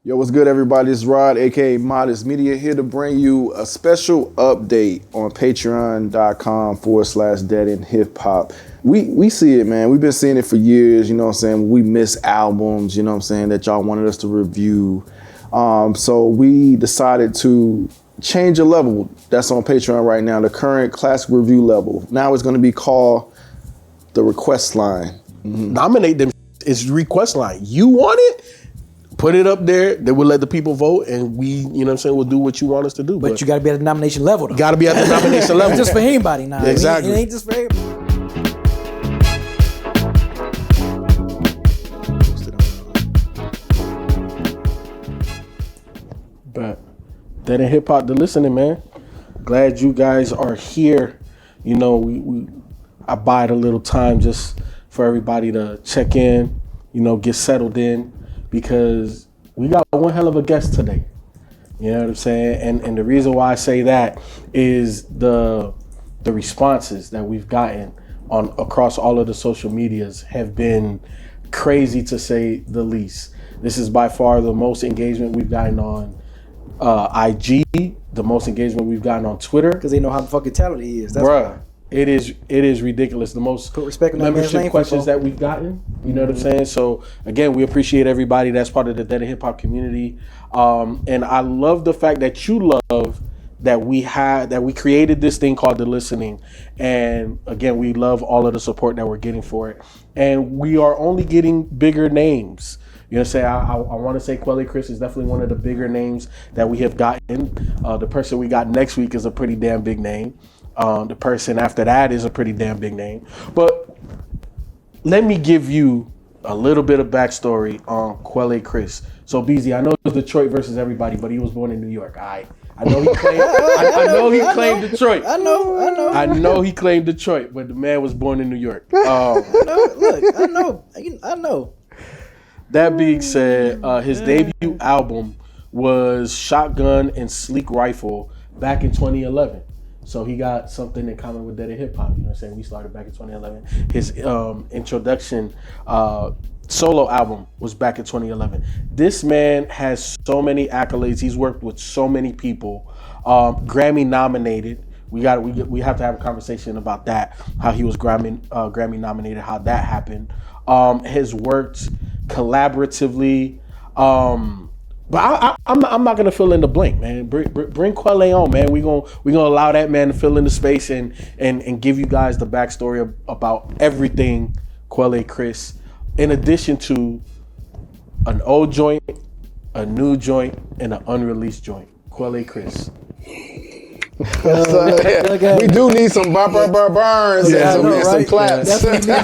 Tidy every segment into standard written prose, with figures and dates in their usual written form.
Yo, what's good, everybody? It's Rod, aka Modest Media, here to bring you a special update on patreon.com/dead in hip hop. We see it, man. We've been seeing it for years, you know what I'm saying? We miss albums, you know what I'm saying, that y'all wanted us to review. So we decided to change a level that's on Patreon right now, the current classic review level. Now it's going to be called the request line. Nominate them is request line. You want it? Put it up there. Then we'll let the people vote, and we, you know what I'm saying, we'll do what you want us to do. But you got to be at the nomination level, though. Got to be at the nomination level. Just for anybody now. Exactly. It ain't just for everybody. But Dead in Hip Hop, the listening, man. Glad you guys are here. You know, I bide a little time just for everybody to check in, you know, get settled in, because we got one hell of a guest today. You know what I'm saying? And the reason why I say that is the responses that we've gotten on across all of the social medias have been crazy, to say the least. This is by far the most engagement we've gotten on IG, the most engagement we've gotten on Twitter. Because they know how fucking talented he is. That's Bruh, it is ridiculous. The most put respect on that man's membership name, questions that we've gotten. You know what I'm saying? So again, we appreciate everybody that's part of the Dead in Hip Hop community. And I love the fact that you love that we created this thing called The Listening. And again, we love all of the support that we're getting for it. And we are only getting bigger names. You know what I'm saying? I want to say Quelle Chris is definitely one of the bigger names that we have gotten. The person we got next week is a pretty damn big name. The person after that is a pretty damn big name. But let me give you a little bit of backstory on Quelle Chris. So Beezy, I know it's Detroit versus everybody, but he was born in New York. I know he claimed. I know he claimed Detroit. I know he claimed Detroit, but the man was born in New York. I know. That being said, his debut album was Shotgun and Sleek Rifle back in 2011. So he got something in common with Dead in Hip Hop. You know what I'm saying? We started back in 2011. His introduction solo album was back in 2011. This man has so many accolades. He's worked with so many people. Grammy nominated. We have to have a conversation about that. How he was Grammy nominated. How that happened. Has worked collaboratively. But I'm not gonna fill in the blank, man. Bring Quelle on, man. We gonna allow that man to fill in the space and give you guys the backstory about everything Quelle Chris, in addition to an old joint, a new joint, and an unreleased joint. Quelle Chris. We do need some burns and some claps. That's what we need.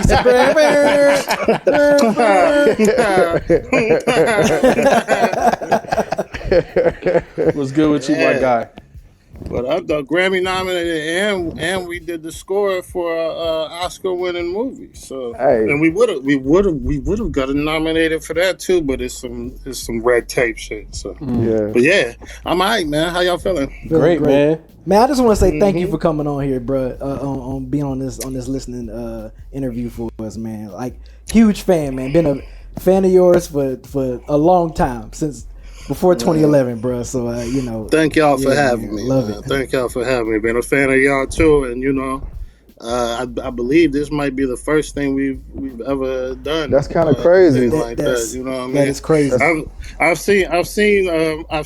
What's good with you, my guy? But I thought Grammy nominated, and we did the score for Oscar-winning movie. So, and we would have gotten nominated for that too. But it's some red tape shit. So, But yeah, I'm alright, man. How y'all feeling? Great, man. Man, I just want to say thank you for coming on here, bro. On being on this listening interview for us, man. Like, huge fan, man. Been a fan of yours for a long time, since before 2011, bro. So you know. Thank y'all for having me. Love it. Thank y'all for having me. Been a fan of y'all too, and you know, I believe this might be the first thing we've ever done. That's kind of crazy. Like that, you know what I mean? That is crazy. I've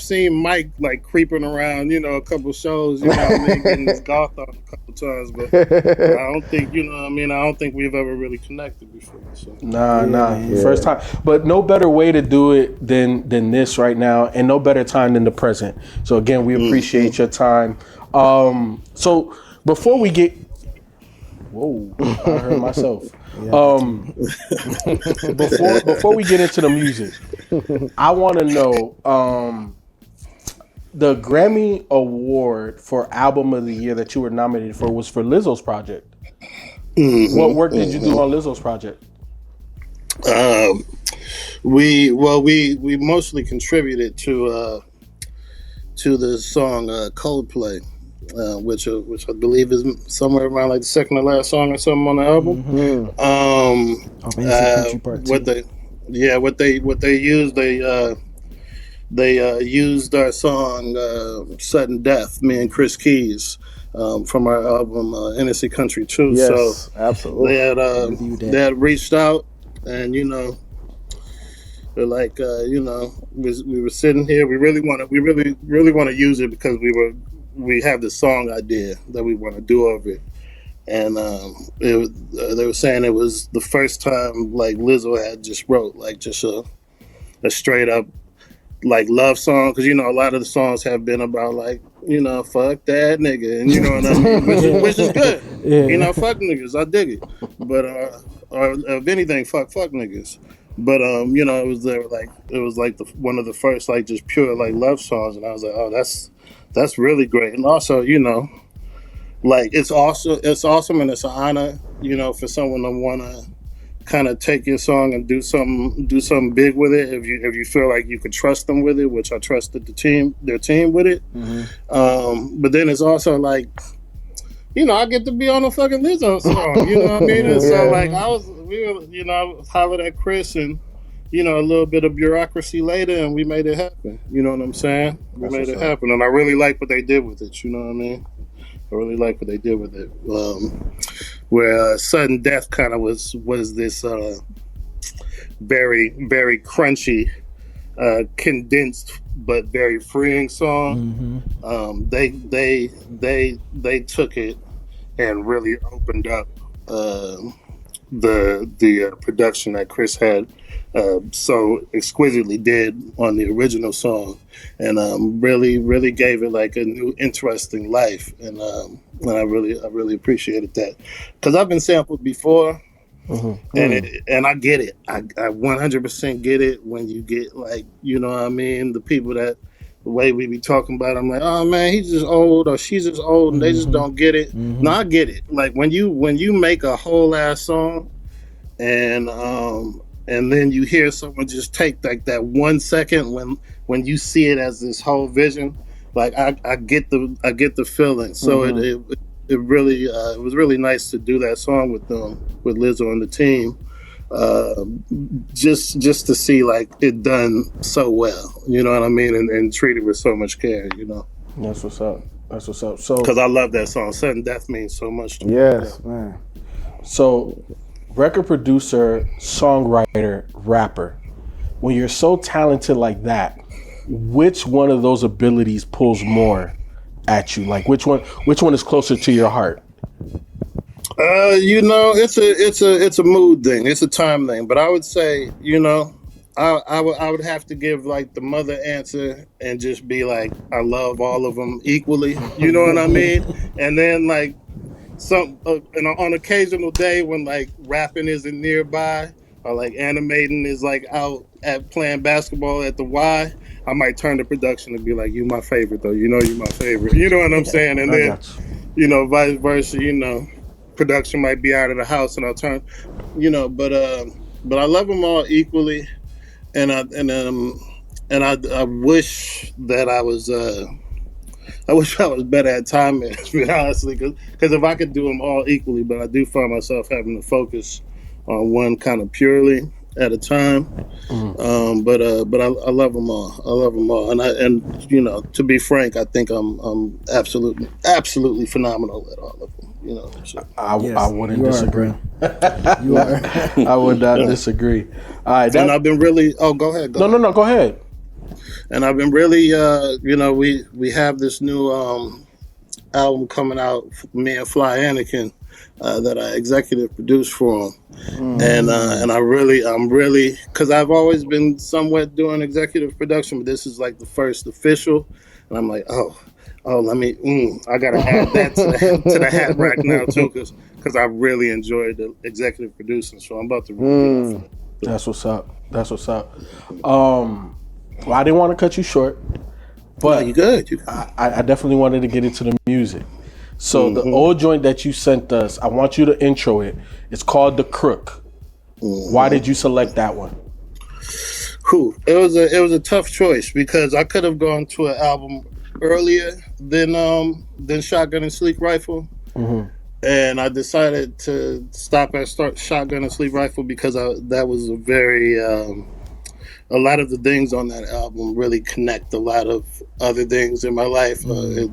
seen Mike like creeping around, you know, a couple shows, you know what I mean, getting his golf on a couple times, but I don't think, you know what I mean, I don't think we've ever really connected before. So. Nah, first time. But no better way to do it than this right now, and no better time than the present. So again, we appreciate your time. So before we get whoa, I heard myself. Before we get into the music, I want to know the Grammy Award for Album of the Year that you were nominated for was for Lizzo's project. What work did you do on Lizzo's project? We mostly contributed to the song Coldplay. Which I believe is somewhere around like the second to last song or something on the album. What they used, they used our song "Sudden Death," me and Chris Keys, from our album "Innocent Country 2." Yes, So absolutely. they had reached out, and they're like, we were sitting here. We really want to use it because we have this song idea that we want to do of it. And they were saying it was the first time like Lizzo had just wrote like just a straight up like love song, because a lot of the songs have been about like fuck that nigga, and you know what I mean, which is good. Yeah. Fuck niggas, I dig it. But or if anything, fuck niggas. But it was like one of the first like just pure like love songs, and I was like, oh, that's really great. And also like it's awesome, and it's an honor for someone to want to kind of take your song and do something big with it, if you feel like you could trust them with it, which I trusted their team with it. But then it's also like I get to be on a fucking Lizzo song, you know what I mean? And so like I hollered at Chris, and a little bit of bureaucracy later, and we made it happen. You know what I'm saying? We made it happen, and I really like what they did with it. You know what I mean? I really like what they did with it. Where Sudden Death kind of was this very, very crunchy, condensed but very freeing song. They took it and really opened up the production that Chris had so exquisitely did on the original song, and really gave it like a new interesting life, and I really appreciated that, because I've been sampled before. And I get it. I 100% get it when you get like, what I mean, the people that the way we be talking about, I'm like, oh man, he's just old or she's just old, and they just don't get it. No, I get it. Like when you make a whole ass song, and then you hear someone just take like that 1 second when you see it as this whole vision, like I get the feeling. So it really it was really nice to do that song with Lizzo and the team, just to see like it done so well, you know what I mean, and treated with so much care, That's what's up. So because I love that song. Sudden Death means so much to me. Yes, man. So record producer, songwriter, rapper, when you're so talented like that, which one of those abilities pulls more at you? Like which one is closer to your heart? It's a mood thing. It's a time thing. But I would say, I would have to give like the mother answer and just be like, I love all of them equally. You know what I mean? And then like on occasional day when like rapping isn't nearby, or like animating is like out at playing basketball at the Y, I might turn to production and be like, you my favorite though, you my favorite. You know what I'm saying? And then, vice versa, production might be out of the house and I'll turn, but I love them all equally. And I wish that I was better at time management, honestly, because if I could do them all equally, but I do find myself having to focus on one kind of purely at a time. But I love them all. I love them all, and to be frank, I think I'm absolutely phenomenal at all of them. So. I wouldn't disagree. You are. I would not disagree. All right, and I've been really. Oh, go ahead. No, go ahead. And I've been really, we have this new album coming out, me and Fly Anakin, that I executive produced for him, and I'm really, because I've always been somewhat doing executive production, but this is like the first official, and I'm like, let me, I gotta add that to the hat rack now too, because I really enjoyed the executive producing, so I'm about to really get off. That's what's up. Well, I didn't want to cut you short, but you good. I definitely wanted to get into the music. So the old joint that you sent us, I want you to intro it. It's called The Crook. Why did you select that one? It was a tough choice, because I could have gone to an album earlier than Shotgun and Sleek Rifle. And I decided to stop at Shotgun and Sleek Rifle because that was a very a lot of the things on that album really connect a lot of other things in my life. It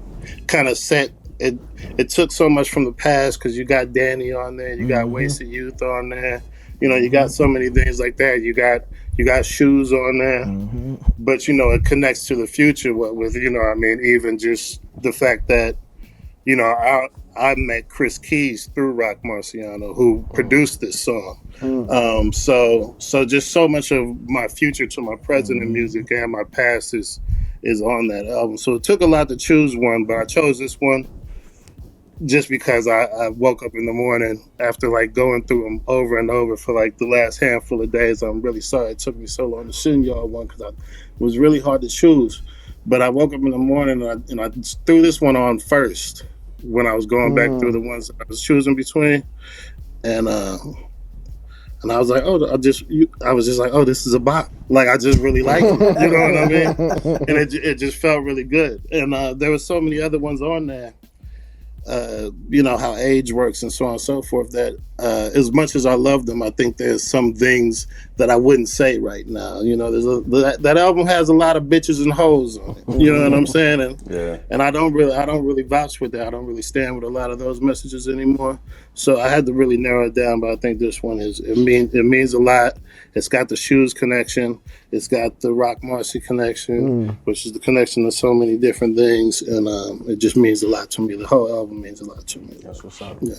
kind of set it. It took so much from the past because you got Danny on there, you got Wasted Youth on there. You know, you got so many things like that. You got Shoes on there, but you know, it connects to the future. With you know, I mean, even just the fact that you know, I met Chris Keys through Rock Marciano, who produced this song. So just so much of my future to my present in music and my past is on that album. So it took a lot to choose one, but I chose this one just because I woke up in the morning after like going through them over and over for like the last handful of days. I'm really sorry it took me so long to send y'all one because it was really hard to choose. But I woke up in the morning and I threw this one on first when I was going back through the ones that I was choosing between, and I was like, I was just like, oh, this is a bop. Like I just really like it, you know what I mean? And it just felt really good. And there were so many other ones on there. You know how age works and so on and so forth, that as much as I love them, I think there's some things that I wouldn't say right now. You know, that album has a lot of bitches and hoes on it. You know what I'm saying? And I don't really vouch with that. I don't really stand with a lot of those messages anymore. So I had to really narrow it down, but I think this one it means a lot. It's got the Shoes connection. It's got the Rock Marcy connection, which is the connection to so many different things, and it just means a lot to me. The whole album means a lot to me. That's what's up. Yeah.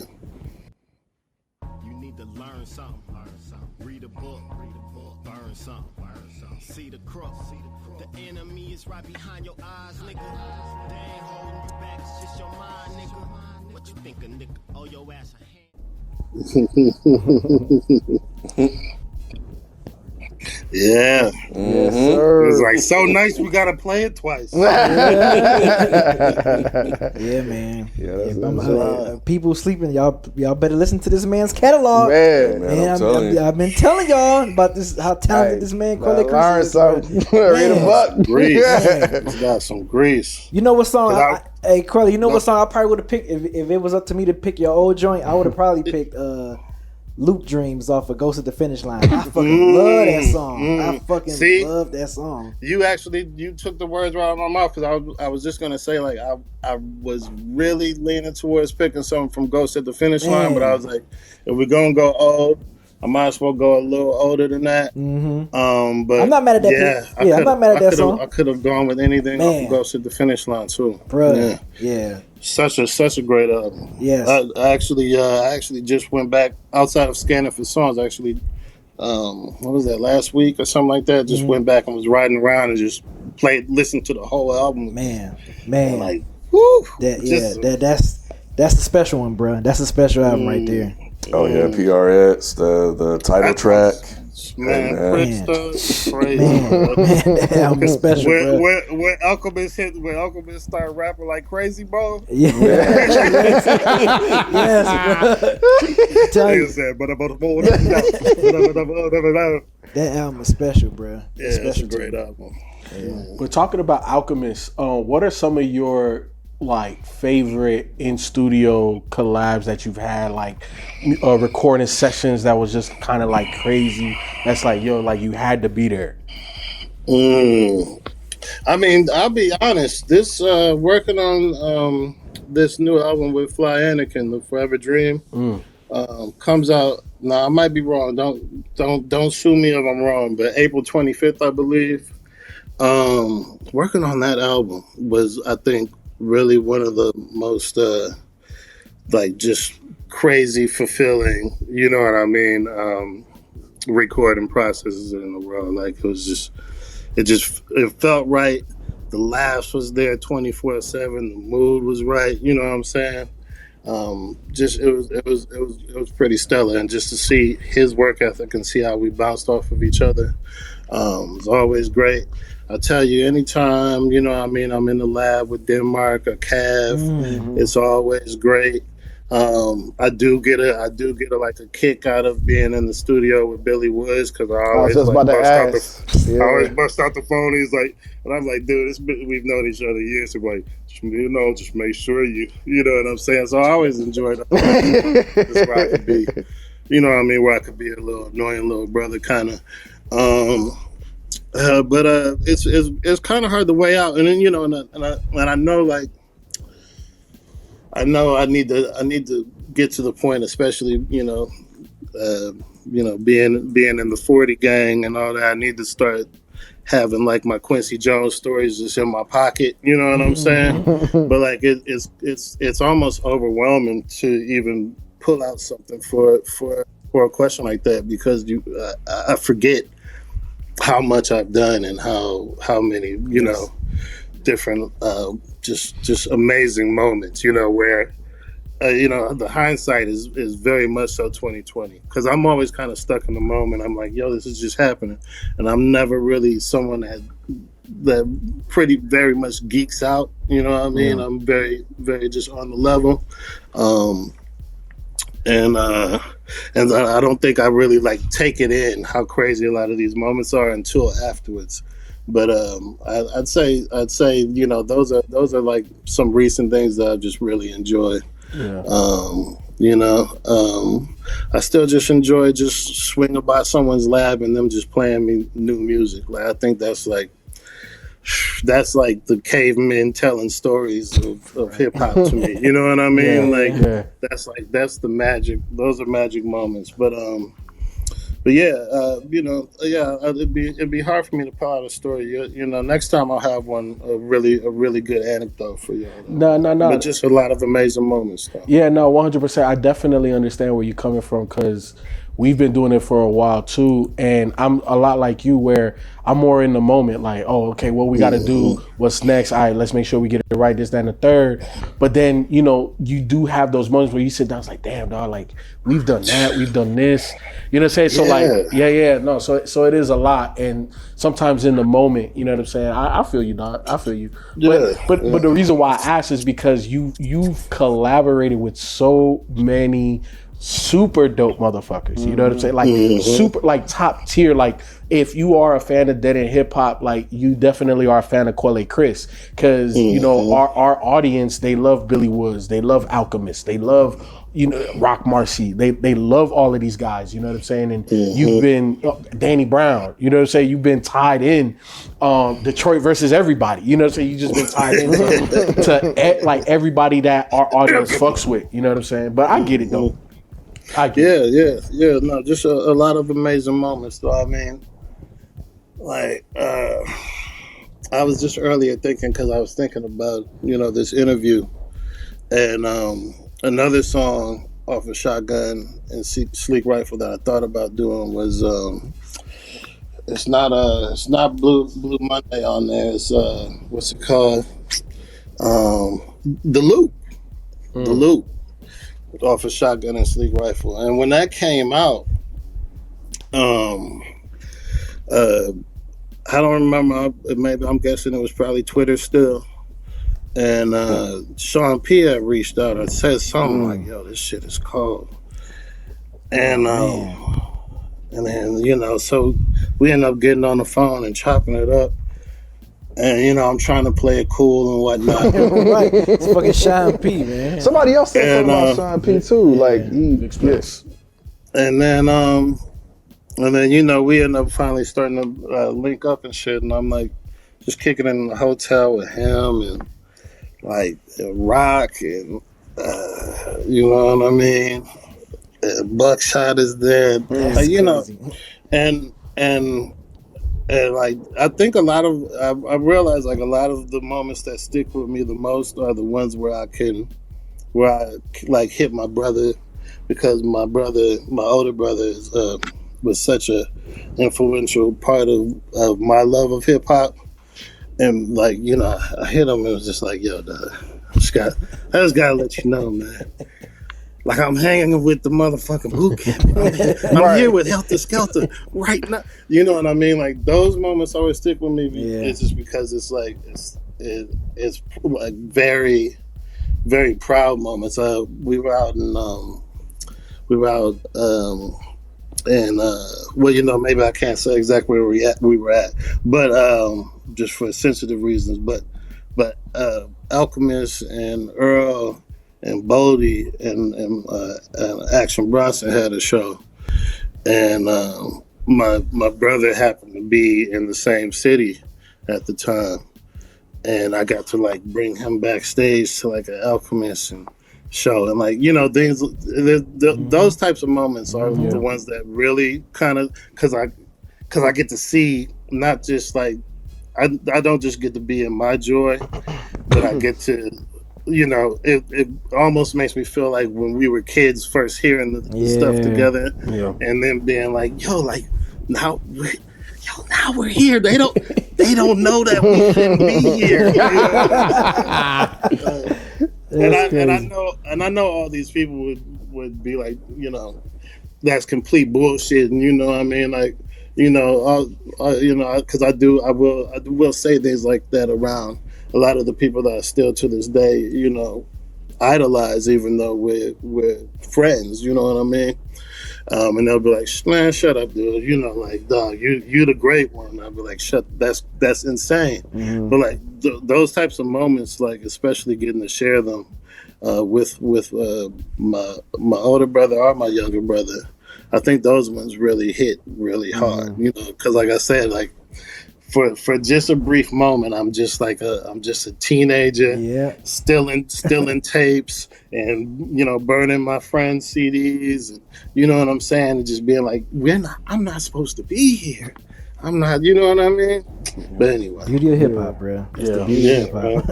You need to learn something. Read a book. Burn something. See the crook. The enemy is right behind your eyes, nigga. They ain't holding you back. It's just your mind, nigga. What you think a nigga owe your ass a hand? Yeah. Yes, sir. It's like so nice we gotta play it twice. Yeah, man. People sleeping. Y'all better listen to this man's catalog. Man, I've been telling y'all about this, how talented this man Quelle Chris is. Read a book. Grease. It's got some grease. You know what song? Hey, Quelle, you know what song I probably would have picked if it was up to me to pick your old joint? I would have probably picked Loop Dreams off of Ghost at the Finish Line. I fucking love that song. I fucking love that song. You took the words right out of my mouth, because I was just gonna say, like, I was really leaning towards picking something from Ghost at the Finish Line, but I was like, if we're gonna go old, I might as well go a little older than that. But I'm not mad at that. I'm not mad at that song. I could have gone with anything off of Ghost at the Finish Line too, bro. Yeah. Such a great album. Yes. I actually just went back outside of scanning for songs. Actually, what was that, last week or something like that? Just went back and was riding around and just listened to the whole album. Man, and like, whoo! That's the special one, bro. That's a special album right there. Oh yeah, PRX, the title track. Man, crazy. That album is special, bro. When Alchemist started rapping like Crazy Bro. Yes, bro. That album is special, bro. It's a great album. Yeah. But talking about Alchemist, what are some of your like favorite in studio collabs that you've had, like recording sessions that was just kind of like crazy? That's like, yo, like you had to be there. I mean, I'll be honest. This working on this new album with Fly Anakin, The Forever Dream, comes out. Now I might be wrong. Don't sue me if I'm wrong. But April 25th, I believe. Working on that album was, I think, really one of the most like just crazy fulfilling, you know what I mean, recording processes in the world. Like it felt right. The laughs was there 24/7. The mood was right. You know what I'm saying? It was pretty stellar, and just to see his work ethic and see how we bounced off of each other was always great. I tell you, anytime, you know what I mean, I'm in the lab with Denmark or Cav, it's always great. I do get a kick out of being in the studio with Billy Woods, because I always bust out the phone. He's like, and I'm like, dude, we've known each other years. So like, just make sure you know what I'm saying. So I always enjoyed it. That's where I could be, you know what I mean, where I could be a little annoying little brother kind of. But it's kind of hard to weigh out, and then and I know like I need to get to the point, especially being in the 40 gang and all that. I need to start having like my Quincy Jones stories just in my pocket. You know what I'm saying? But like it's almost overwhelming to even pull out something for a question like that, because I forget how much I've done and how many different just amazing moments where the hindsight is very much so 2020, because I'm always kind of stuck in the moment. I'm like, yo, this is just happening, and I'm never really someone that pretty very much geeks out. You know what I mean? Yeah. I'm very very just on the level. And I don't think I really like take it in how crazy a lot of these moments are until afterwards. But I'd say those are like some recent things that I've just really enjoyed. Yeah. I still just enjoy just swinging by someone's lab and them just playing me new music. Like I think that's like the cavemen telling stories of hip hop to me. You know what I mean? That's the magic. Those are magic moments. But it'd be hard for me to pull out a story. Next time I'll have a really good anecdote for you. No. But just a lot of amazing moments, though. Yeah, no, 100%. I definitely understand where you're coming from, because we've been doing it for a while too, and I'm a lot like you, where I'm more in the moment, like, oh, okay, what we got to do, what's next? All right, let's make sure we get it right, this, that, and the third. But then, you do have those moments where you sit down, it's like, damn, dog, like, we've done that, we've done this. You know what I'm saying? So so it is a lot, and sometimes in the moment, you know what I'm saying? I feel you, dog. I feel you. But the reason why I asked is because you've collaborated with so many super dope motherfuckers. You know what I'm saying? Like super, like top tier. Like if you are a fan of Dead End Hip Hop, like you definitely are a fan of Quelle Chris, because our audience, they love Billy Woods, they love Alchemist, they love Rock Marcy, they love all of these guys. You know what I'm saying? And you've been Danny Brown. You know what I'm saying? You've been tied in Detroit versus everybody. You know what I'm saying? You just been tied in to like everybody that our audience fucks with. You know what I'm saying? But I get it though. No, just a lot of amazing moments, though. I mean, like, I was just earlier thinking, because I was thinking about, this interview, and another song off of Shotgun and Sleek Rifle that I thought about doing was, it's not Blue Monday on there. It's, what's it called? The Loop. The Loop. Off of Shotgun and Sleek Rifle. And when that came out, I don't remember, maybe I'm guessing it was probably Twitter still, and Sean P had reached out and said something like, yo, this shit is cold. And then so we ended up getting on the phone and chopping it up. And I'm trying to play it cool and whatnot. Right, it's fucking Sean P, man. Somebody else said something about Sean P too. Like yes. And then we end up finally starting to link up and shit. And I'm like, just kicking in the hotel with him and like Rock and you know what I mean. Buckshot is there, and like I think I realize like a lot of the moments that stick with me the most are the ones where I like hit my brother, because my older brother was such a influential part of my love of hip hop, and like I hit him and it was just like, yo, dog, I just gotta let you know, man. Like I'm hanging with the motherfucking boot camp. I'm here with Helter Skelter right now. You know what I mean? Like those moments always stick with me. Yeah. It's just because it's like it's like very, very proud moments. We were out maybe I can't say exactly where we were at, but just for sensitive reasons. But Alchemist and Earl and Bodie and Action Bronson had a show, and my brother happened to be in the same city at the time, and I got to like bring him backstage to like an Alchemist and show, and like things. Those types of moments are the ones that really kind of because I get to see not just like I don't just get to be in my joy, but I get to. It almost makes me feel like when we were kids first hearing the stuff together, and then being like, like now we're here. They don't know that we shouldn't be here. And I know all these people would be like, that's complete bullshit, and I mean, like, because I will say things like that around a lot of the people that I still to this day, idolize, even though we're friends, you know what I mean? And they'll be like, man, shut up, dude. Like, dog, you the great one. I'll be like, that's insane. But like those types of moments, like especially getting to share them with my older brother or my younger brother, I think those ones really hit really hard. Because like I said, like for just a brief moment, I'm just a teenager, still in tapes, and burning my friends' CDs, and you know what I'm saying, and just being like, I'm not supposed to be here. I'm not, you know what I mean? But anyway, beauty of hip hop, bro. Bro.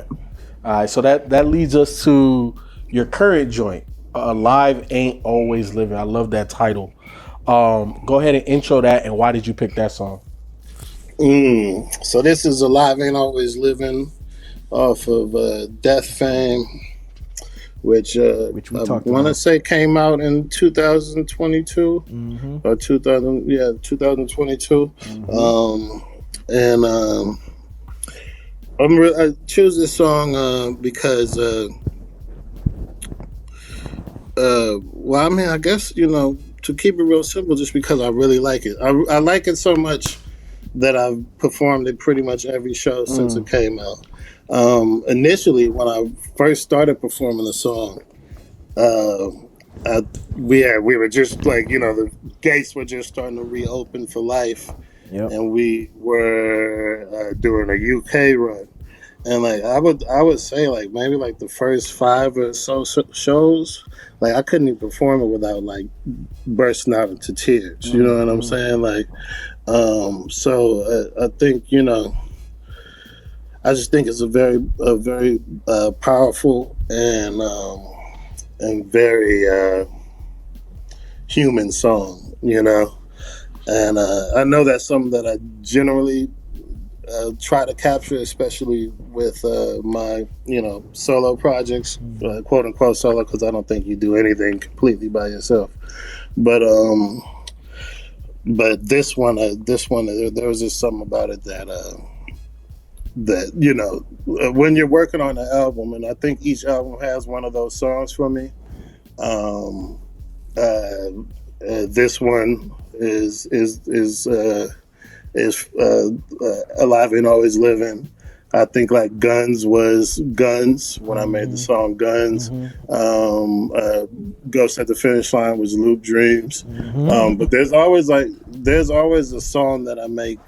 All right, so that leads us to your current joint, Alive Ain't Always Living. I love that title. Go ahead and intro that, and why did you pick that song? So this is Alive Ain't Always Living off of Death Fame, which I want to say came out in 2022 or 2022. I choose this song because well, I mean, I guess to keep it real simple, just because I really like it. I like it so much that I've performed it pretty much every show since it came out. Initially, when I first started performing the song, we were just like, the gates were just starting to reopen for life, and we were doing a UK run, and like I would say like maybe like the first 5 or so shows, like I couldn't even perform it without like bursting out into tears. You know what I'm saying? Like. So I think I just think it's a very powerful and very human song, and I know that's something that I generally try to capture, especially with my solo projects, quote unquote solo, because I don't think you do anything completely by yourself, but this one, there was just something about it that when you're working on an album, and I think each album has one of those songs for me. This one is Alive and Always Living. I think like Guns was Guns when I made the song Guns. Ghost at the Finish Line was Loop Dreams. But there's always a song that I make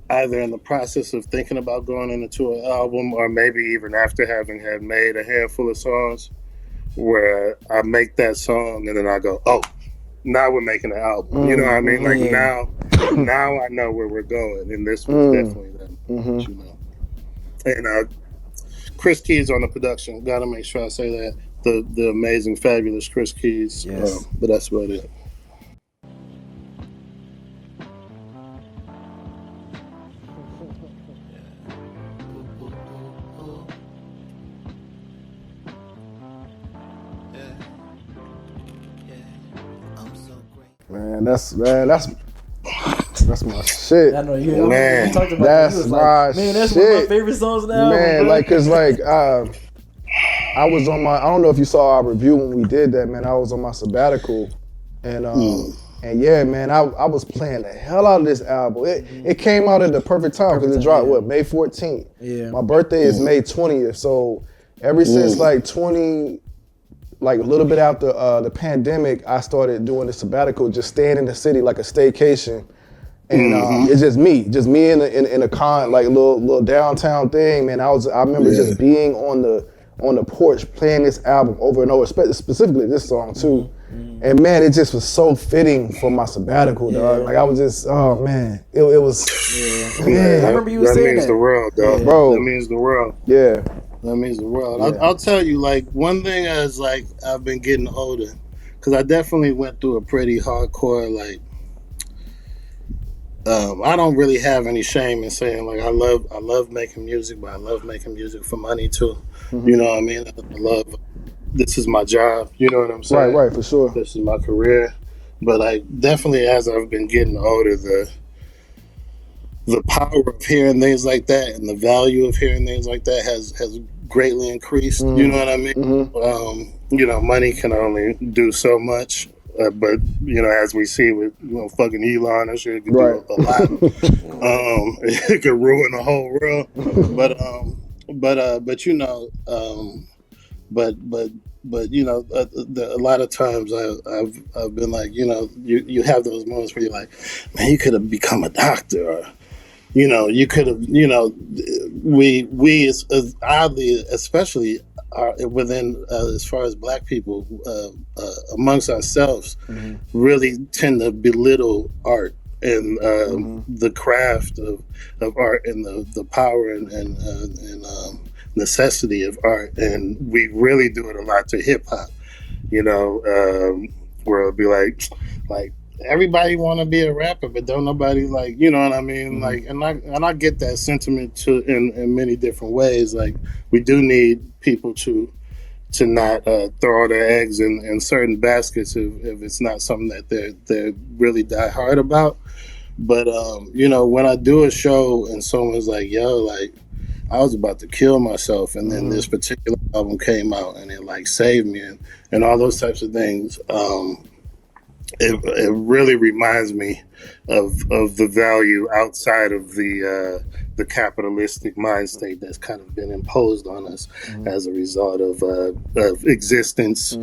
either in the process of thinking about going into an album, or maybe even after having had made a handful of songs, where I make that song and then I go, oh, now we're making an album. You know what I mean? Like now I know where we're going, and this was definitely that. And Chris Keys on the production. Got to make sure I say that. The amazing, fabulous Chris Keys. Yes. But that's about it. Man, that's my shit. I know you. Man, you talked about that's that. my man, that's shit. one of my favorite songs now. Man, like, cause like I was on I don't know if you saw our review when we did that, man. I was on my sabbatical, and yeah, man, I was playing the hell out of this album. It came out at the perfect time because it dropped May 14th. Yeah. My birthday is May 20th, so ever since like like a little bit after the pandemic, I started doing the sabbatical, just staying in the city like a staycation. And it's just me in a con, like a little downtown thing, man. I remember just being on the porch playing this album over and over, specifically this song too. And man, it just was so fitting for my sabbatical, dog. Like I was just, oh man, it was. Man, I remember you saying that. That means the world, dog. Bro. That means the world. Yeah. That means the world. Yeah. I'll tell you, like, one thing as like I've been getting older, because I definitely went through a pretty hardcore, like, I don't really have any shame in saying, like, I love making music, but I love making music for money too. You know what I mean? I love, this is my job. You know what I'm saying? Right, for sure. This is my career. But like, definitely as I've been getting older, the power of hearing things like that and the value of hearing things like that has greatly increased. You know what I mean? You know, money can only do so much. But you know, as we see with fucking Elon and shit, it can do a lot. It could ruin the whole world. But you know, but you know, a lot of times I've been like, you know, you have those moments where you're like, man, you could have become a doctor, or you know, you could have, you know, we as oddly, especially within as far as Black people, amongst ourselves, really tend to belittle art and the craft of art and the power and necessity of art, and we really do it a lot to hip hop. You know, where it'll be like everybody want to be a rapper, but don't nobody, like, you know what I mean? Like, and I get that sentiment too in many different ways. Like, we do need people to not throw all their eggs in certain baskets if it's not something that they're really die hard about. But you know, when I do a show and someone's like, yo, like, I was about to kill myself, and then this particular album came out and it like saved me and all those types of things, it really reminds me of the value outside of the capitalistic mind state that's kind of been imposed on us as a result of existence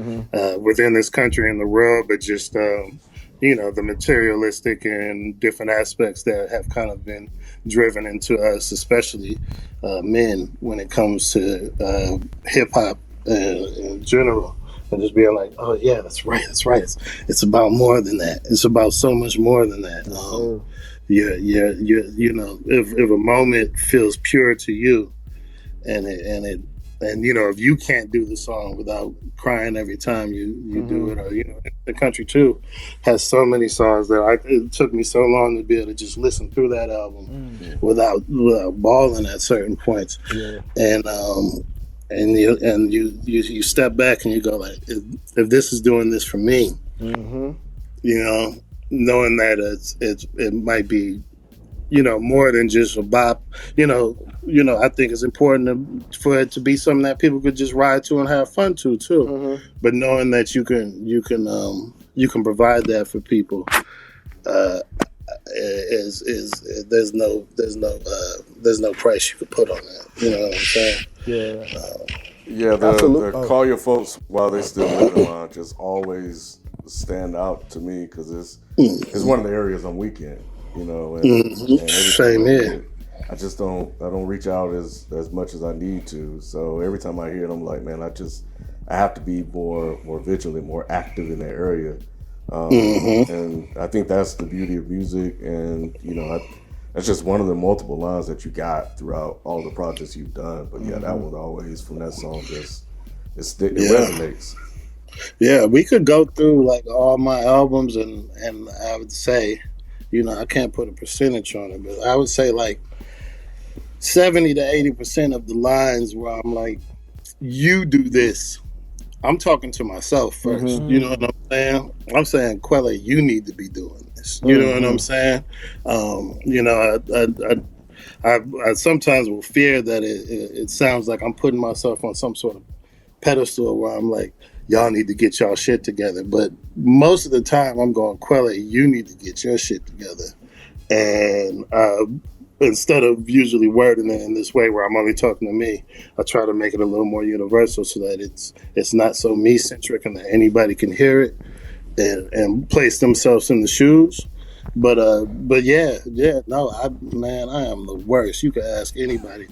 within this country and the world, but just you know, the materialistic and different aspects that have kind of been driven into us, especially men, when it comes to hip hop in general. And just being like, oh yeah, that's right. It's about more than that. It's about so much more than that. You know, if a moment feels pure to you, and you know, if you can't do the song without crying every time you do it, or you know, the country too has so many songs that it took me so long to be able to just listen through that album without bawling at certain points. And you step back and you go like, if this is doing this for me, you know, knowing that it might be, you know, more than just a bop, you know, I think it's important for it to be something that people could just ride to and have fun to too. But knowing that you can provide that for people, is there's no price you could put on that. You know what I'm saying? The call your folks while they're still living line just always stand out to me, because it's one of the areas I'm weak in, you know. And same here. I just don't reach out as much as I need to. So every time I hear it, I'm like, man, I have to be more vigilant, more active in that area. And I think that's the beauty of music, and you know, that's just one of the multiple lines that you got throughout all the projects you've done. But yeah, that one always, from that song, it resonates. Yeah, we could go through like all my albums, and I would say, you know, I can't put a percentage on it, but I would say like 70 to 80% of the lines where I'm like, you do this. I'm talking to myself first. You know what I'm saying? I'm saying, Quelle, you need to be doing this. You know what I'm saying? You know, I sometimes will fear that it sounds like I'm putting myself on some sort of pedestal where I'm like, y'all need to get y'all shit together. But most of the time I'm going, Quelle, you need to get your shit together. And instead of usually wording it in this way where I'm only talking to me, I try to make it a little more universal so that it's not so me centric and that anybody can hear it and place themselves in the shoes. But yeah, no, I am the worst. You can ask anybody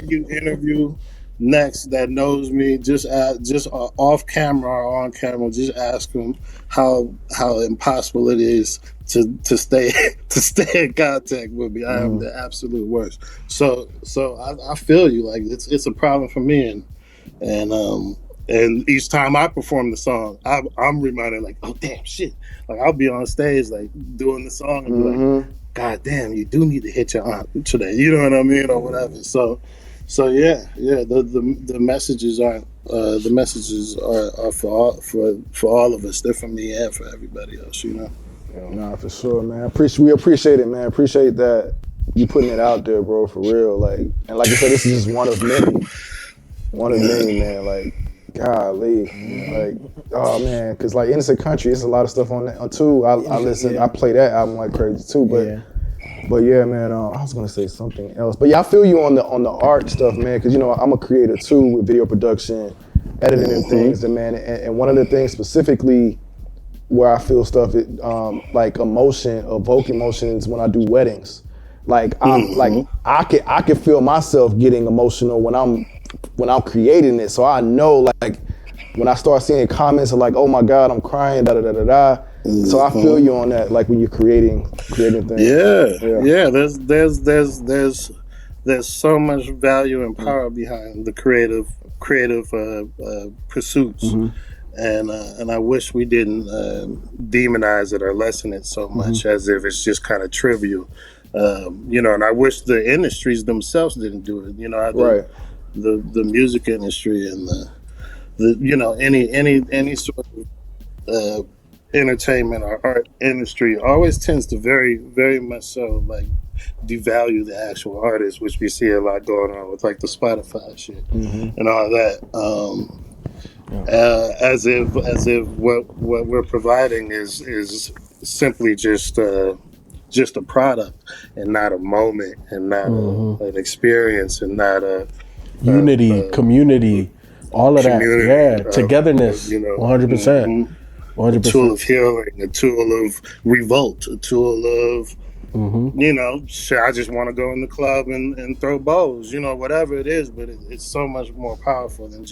you interview next that knows me, just off camera or on camera, just ask them how impossible it is to stay in contact with me. I am the absolute worst. So I feel you. Like it's a problem for me, and each time I perform the song, I'm reminded, like, oh damn shit. Like I'll be on stage like doing the song and be like, God damn, you do need to hit your aunt today. You know what I mean, or whatever. So yeah. The messages are for all of us. They're for me and for everybody else. You know. Nah, for sure, man. We appreciate it, man. Appreciate that you putting it out there, bro. For real, like, and like I said, this is just one of many, man. Like, golly, like, oh man, because like Innocent Country, there's a lot of stuff on that too. I listen, I play that album like crazy too, but yeah, man. I was gonna say something else, but yeah, I feel you on the art stuff, man. Because I'm a creator too with video production, editing and things, and man, and one of the things specifically where I feel stuff, like evoke emotions when I do weddings. Like I can feel myself getting emotional when I'm creating it. So I know, like, when I start seeing comments of like, oh my God, I'm crying, da da da da da. So I feel you on that, like when you're creating things. Yeah. There's so much value and power behind the creative pursuits. And I wish we didn't demonize it or lessen it so much as if it's just kind of trivial. And I wish the industries themselves didn't do it. The music industry and any sort of entertainment or art industry always tends to very, very much so like devalue the actual artist, which we see a lot going on with like the Spotify shit and all that. As if what we're providing is simply just a product and not a moment and not an experience and not a unity, community, all of that, togetherness, 100%. 100%. A tool of healing, a tool of revolt, a tool of I just want to go in the club and throw bows, whatever it is, but it's so much more powerful than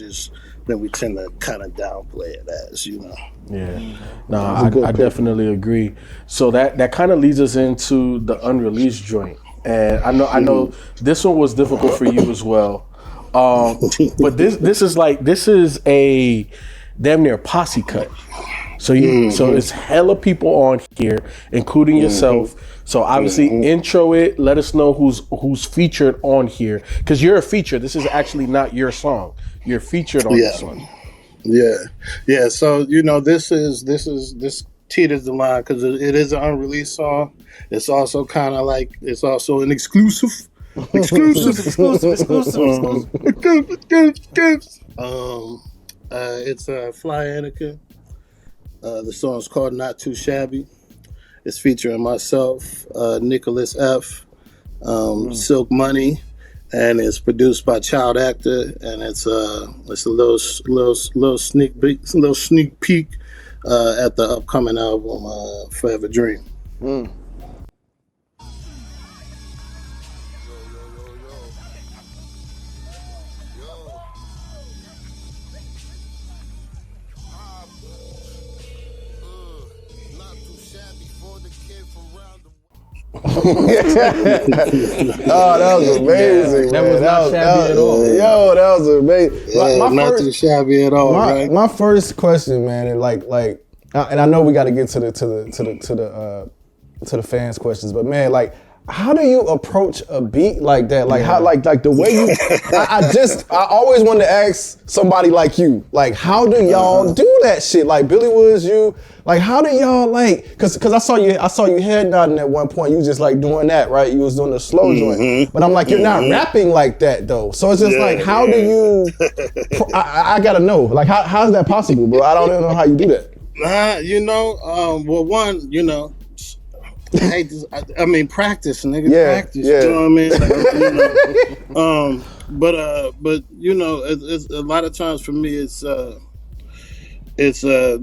we tend to kind of downplay it as, Yeah, no, I definitely agree. So that kind of leads us into the unreleased joint, and I know this one was difficult for you as well, but this is a damn near posse cut. So it's hella people on here, including yourself. So obviously intro it. Let us know who's featured on here, because you're a feature. This is actually not your song. You're featured on this one. Yeah. So this teeters the line because it is an unreleased song. It's also kind of like it's also an exclusive. Exclusive. It's Fly Anakin. The song's called Not Too Shabby. It's featuring myself, Nicholas F., Silk Money, and it's produced by Child Actor, and it's a little sneak peek at the upcoming album, Forever Dream. Oh, that was amazing. That was not shabby at all. Yo, that was amazing. Yeah, not too shabby at all. Right? My first question, man, and and I know we got to get to the fans' questions, but man, like, how do you approach a beat like that? Like how, like the way you, I always wanted to ask somebody like you, like, how do y'all do that shit? Like Billy Woods, like, how do y'all cause I saw you head nodding at one point. You was just like doing that, right? You was doing the slow joint, but I'm like, you're not rapping like that though. So it's just like, how do you, I gotta know, like, how's that possible, bro? I don't even know how you do that. Well, one, I hate this. I mean, practice, nigga. Practice. Yeah. You know what I mean? But you know, it's a lot of times for me, it's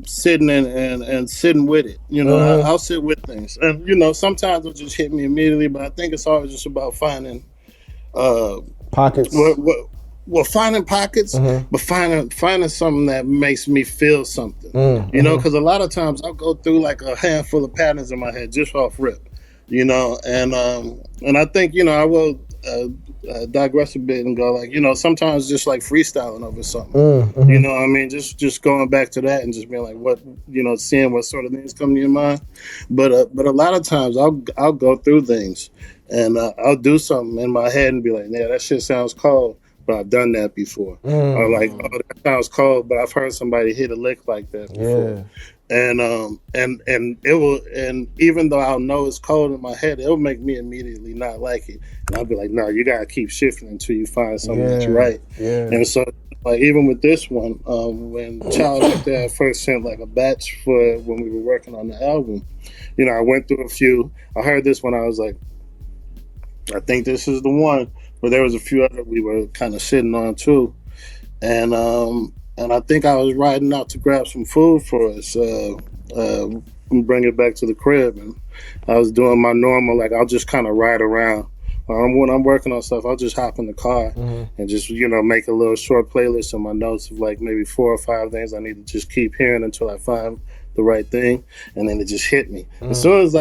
sitting and sitting with it. You know, I'll sit with things, and you know, sometimes it'll just hit me immediately. But I think it's always just about finding pockets. Well, finding pockets, but finding something that makes me feel something. You know, because a lot of times I'll go through like a handful of patterns in my head just off rip. You know, and I think, you know, I will digress a bit and go like, you know, sometimes just like freestyling over something. You know what I mean? Just going back to that and just being like, what, you know, seeing what sort of things come to your mind. But a lot of times I'll go through things and I'll do something in my head and be like, yeah, that shit sounds cold, but I've done that before. Or like, oh, that sounds cold, but I've heard somebody hit a lick like that before. Yeah. And it will, and even though I'll know it's cold in my head, it'll make me immediately not like it. And I'll be like, no, you gotta keep shifting until you find something that's right. Yeah. And so, like, even with this one, when Child Like That first sent like a batch for when we were working on the album, you know, I went through a few. I heard this one, I was like, I think this is the one. But there was a few other we were kind of sitting on too, and I think I was riding out to grab some food for us, and bring it back to the crib, and I was doing my normal, like, I'll just kind of ride around. When I'm working on stuff, I'll just hop in the car and just, you know, make a little short playlist in my notes of like maybe 4 or 5 things I need to just keep hearing until I find the right thing, and then it just hit me. As soon as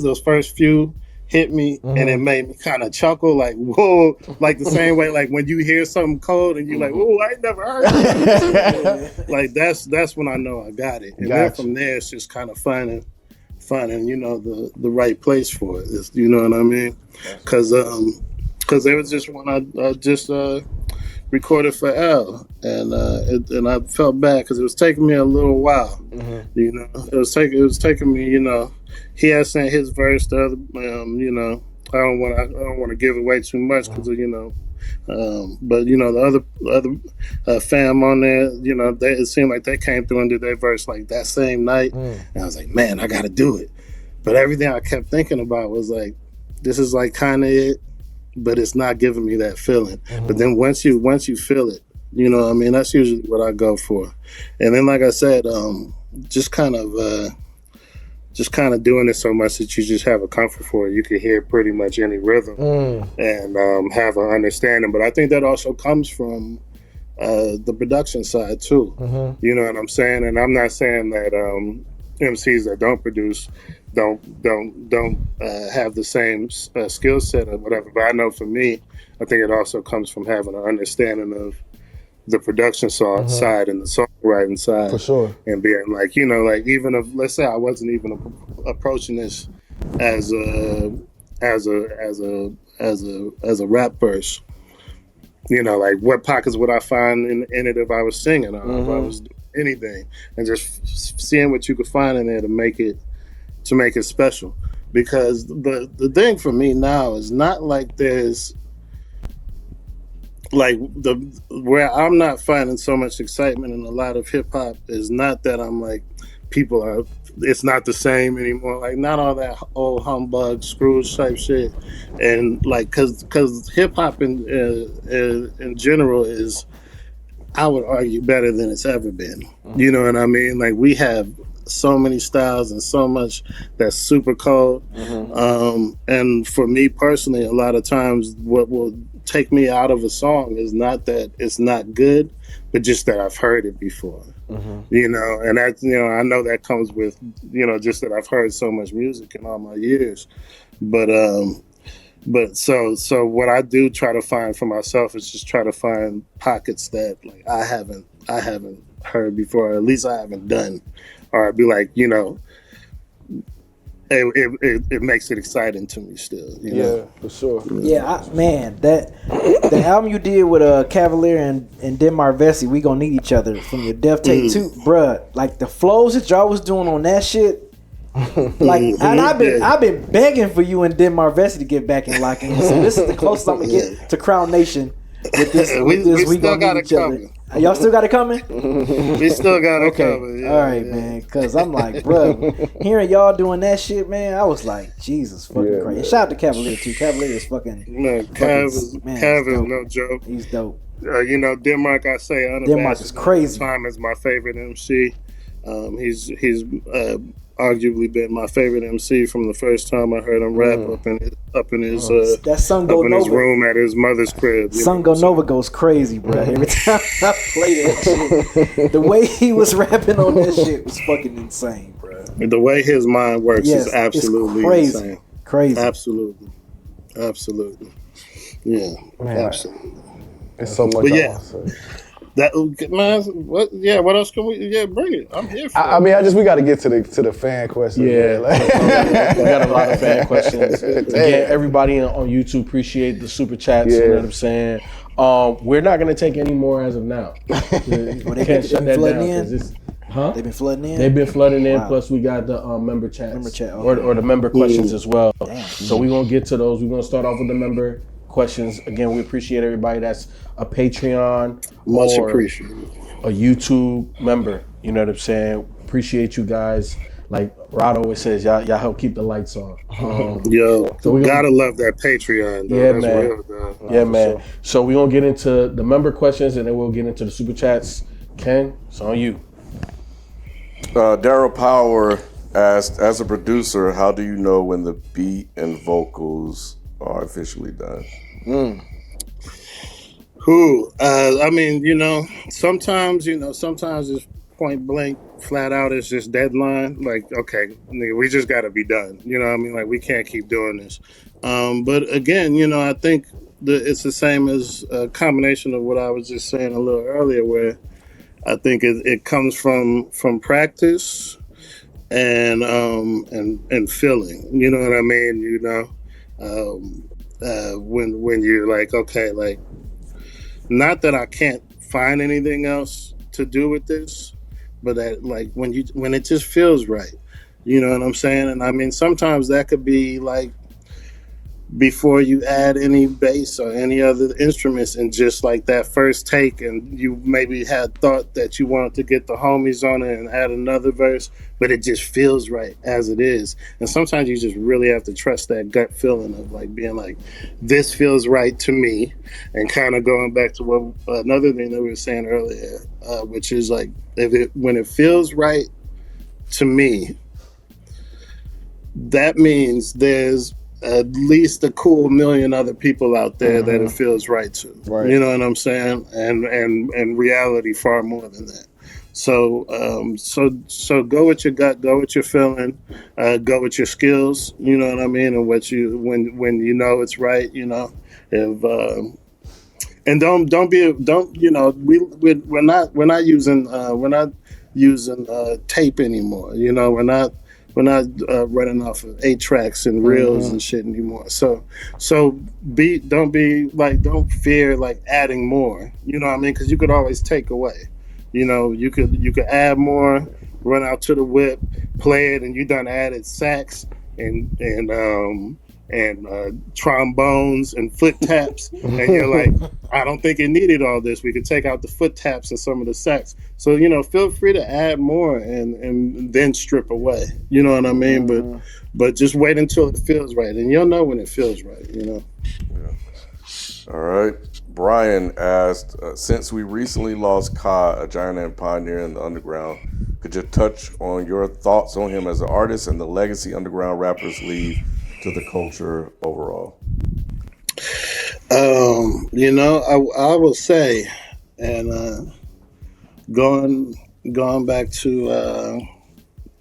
those first few hit me, and it made me kind of chuckle, like, whoa, like the same way, like when you hear something cold and you're like, whoa, I ain't never heard that. Like that's when I know I got it. And then from there, it's just kind of finding, you know, the right place for it. You know what I mean? Because there was just one I just recorded for L, and I felt bad because it was taking me a little while. You know, it was taking me, you know. He had sent his verse the other, you know. I don't want to give away too much because you know, but you know the other fam on there, you know, it seemed like they came through and did their verse like that same night, and I was like, man, I got to do it. But everything I kept thinking about was like, this is like kind of it, but it's not giving me that feeling. But then once you feel it, you know what I mean, that's usually what I go for. And then, like I said, just kind of doing it so much that you just have a comfort for it. You can hear pretty much any rhythm and have an understanding. But I think that also comes from the production side too. You know what I'm saying? And I'm not saying that MCs that don't produce don't have the same skill set or whatever. But I know for me, I think it also comes from having an understanding of the production side and the songwriting side, for sure, and being like, you know, like, even if, let's say I wasn't even approaching this as a rap verse, you know, like, what pockets would I find in it if I was singing or if I was doing anything, and just seeing what you could find in there to make it special. Because the thing for me now is not like there's like where I'm not finding so much excitement in a lot of hip hop is not that I'm like, it's not the same anymore. Like, not all that old humbug Scrooge type shit, and like, cause hip hop in general is, I would argue, better than it's ever been. You know what I mean? Like, we have so many styles and so much that's super cold. And for me personally, a lot of times what will take me out of a song is not that it's not good, but just that I've heard it before. You know, and that's, you know, I know that comes with, you know, just that I've heard so much music in all my years. But so what I do try to find for myself is just try to find pockets that, like, I haven't heard before, or at least I haven't done. Or I'd be like, you know, it makes it exciting to me still. You know? For sure. Yeah, man, the album you did with Cavalier and Denmark Vesey, We Gonna Need Each Other, from your Death Take 2, bruh, like the flows that y'all was doing on that shit. Like, and I've been begging for you and Denmark Vesey to get back in lock in. So this is the closest I'm gonna get to Crown Nation with this. We still got it coming. Y'all still got it coming? We still got it coming. Yeah, all right, man. Because I'm like, bro, hearing y'all doing that shit, man, I was like, Jesus fucking crazy. And shout out to Cavalier too. Cavalier is fucking. Man, Cav is no joke. He's dope. You know, Denmark, I say unabashed. Denmark is crazy. Time is my favorite MC. He's arguably been my favorite MC from the first time I heard him rap up in his that Sun Go Nova his room at his mother's crib. Sun Go Nova goes crazy, bro. Every time I play that shit, the way he was rapping on that shit was fucking insane, bro. The way his mind works is absolutely crazy. Insane. Crazy. Absolutely. Yeah, man, absolutely. It's so much. That man, what else can we? Yeah, bring it. I'm here for it. I mean, we got to get to the fan questions. Yeah, we got a lot of fan questions. Again, everybody on YouTube appreciate the super chats. You know what I'm saying? We're not gonna take any more as of now. They can't shut that down. They've been flooding in. They've been flooding in. Wow. Plus, we got the member chats, or the member questions as well. Damn. So we're gonna get to those. We're gonna start off with the member questions. Again, we appreciate everybody that's a Patreon much or appreciated, a YouTube member. You know what I'm saying? Appreciate you guys. Like Rod always says, y'all help keep the lights on. So we gotta love that Patreon. Though. Yeah, that's man. Real, yeah, man. Sure. So we're gonna get into the member questions and then we'll get into the super chats. Ken, it's on you. Daryl Power asked, as a producer, how do you know when the beat and vocals are officially done? I mean, sometimes it's point blank, flat out, it's just deadline. Like, okay, nigga, we just got to be done. You know what I mean? Like, we can't keep doing this. But again, I think it's the same as a combination of what I was just saying a little earlier, where I think it comes from practice and feeling. You know what I mean? When you're like, okay, like, not that I can't find anything else to do with this, but that, like, when it just feels right, you know what I'm saying? And I mean, sometimes that could be like before you add any bass or any other instruments, and just like that first take, and you maybe had thought that you wanted to get the homies on it and add another verse, but it just feels right as it is. And sometimes you just really have to trust that gut feeling of like being like, this feels right to me. And kind of going back to what another thing that we were saying earlier, which is like, when it feels right to me, that means there's at least a cool million other people out there that it feels right to. Right. You know what I'm saying? And reality far more than that. So go with your gut, go with your feeling, go with your skills. You know what I mean? And when you know it's right, if and we're not using tape anymore. We're not running off of 8 tracks and reels and shit anymore. So don't fear like adding more. You know what I mean? Because you could always take away. You could add more, run out to the whip, play it, and you done added sax and trombones and foot taps, and you're like, I don't think it needed all this. We could take out the foot taps and some of the sax. So feel free to add more and then strip away. You know what I mean? But just wait until it feels right, and you'll know when it feels right. Yeah. All right. Brian asked, since we recently lost Ka, a giant and pioneer in the underground, could you touch on your thoughts on him as an artist and the legacy underground rappers leave to the culture overall? I will say, and going back to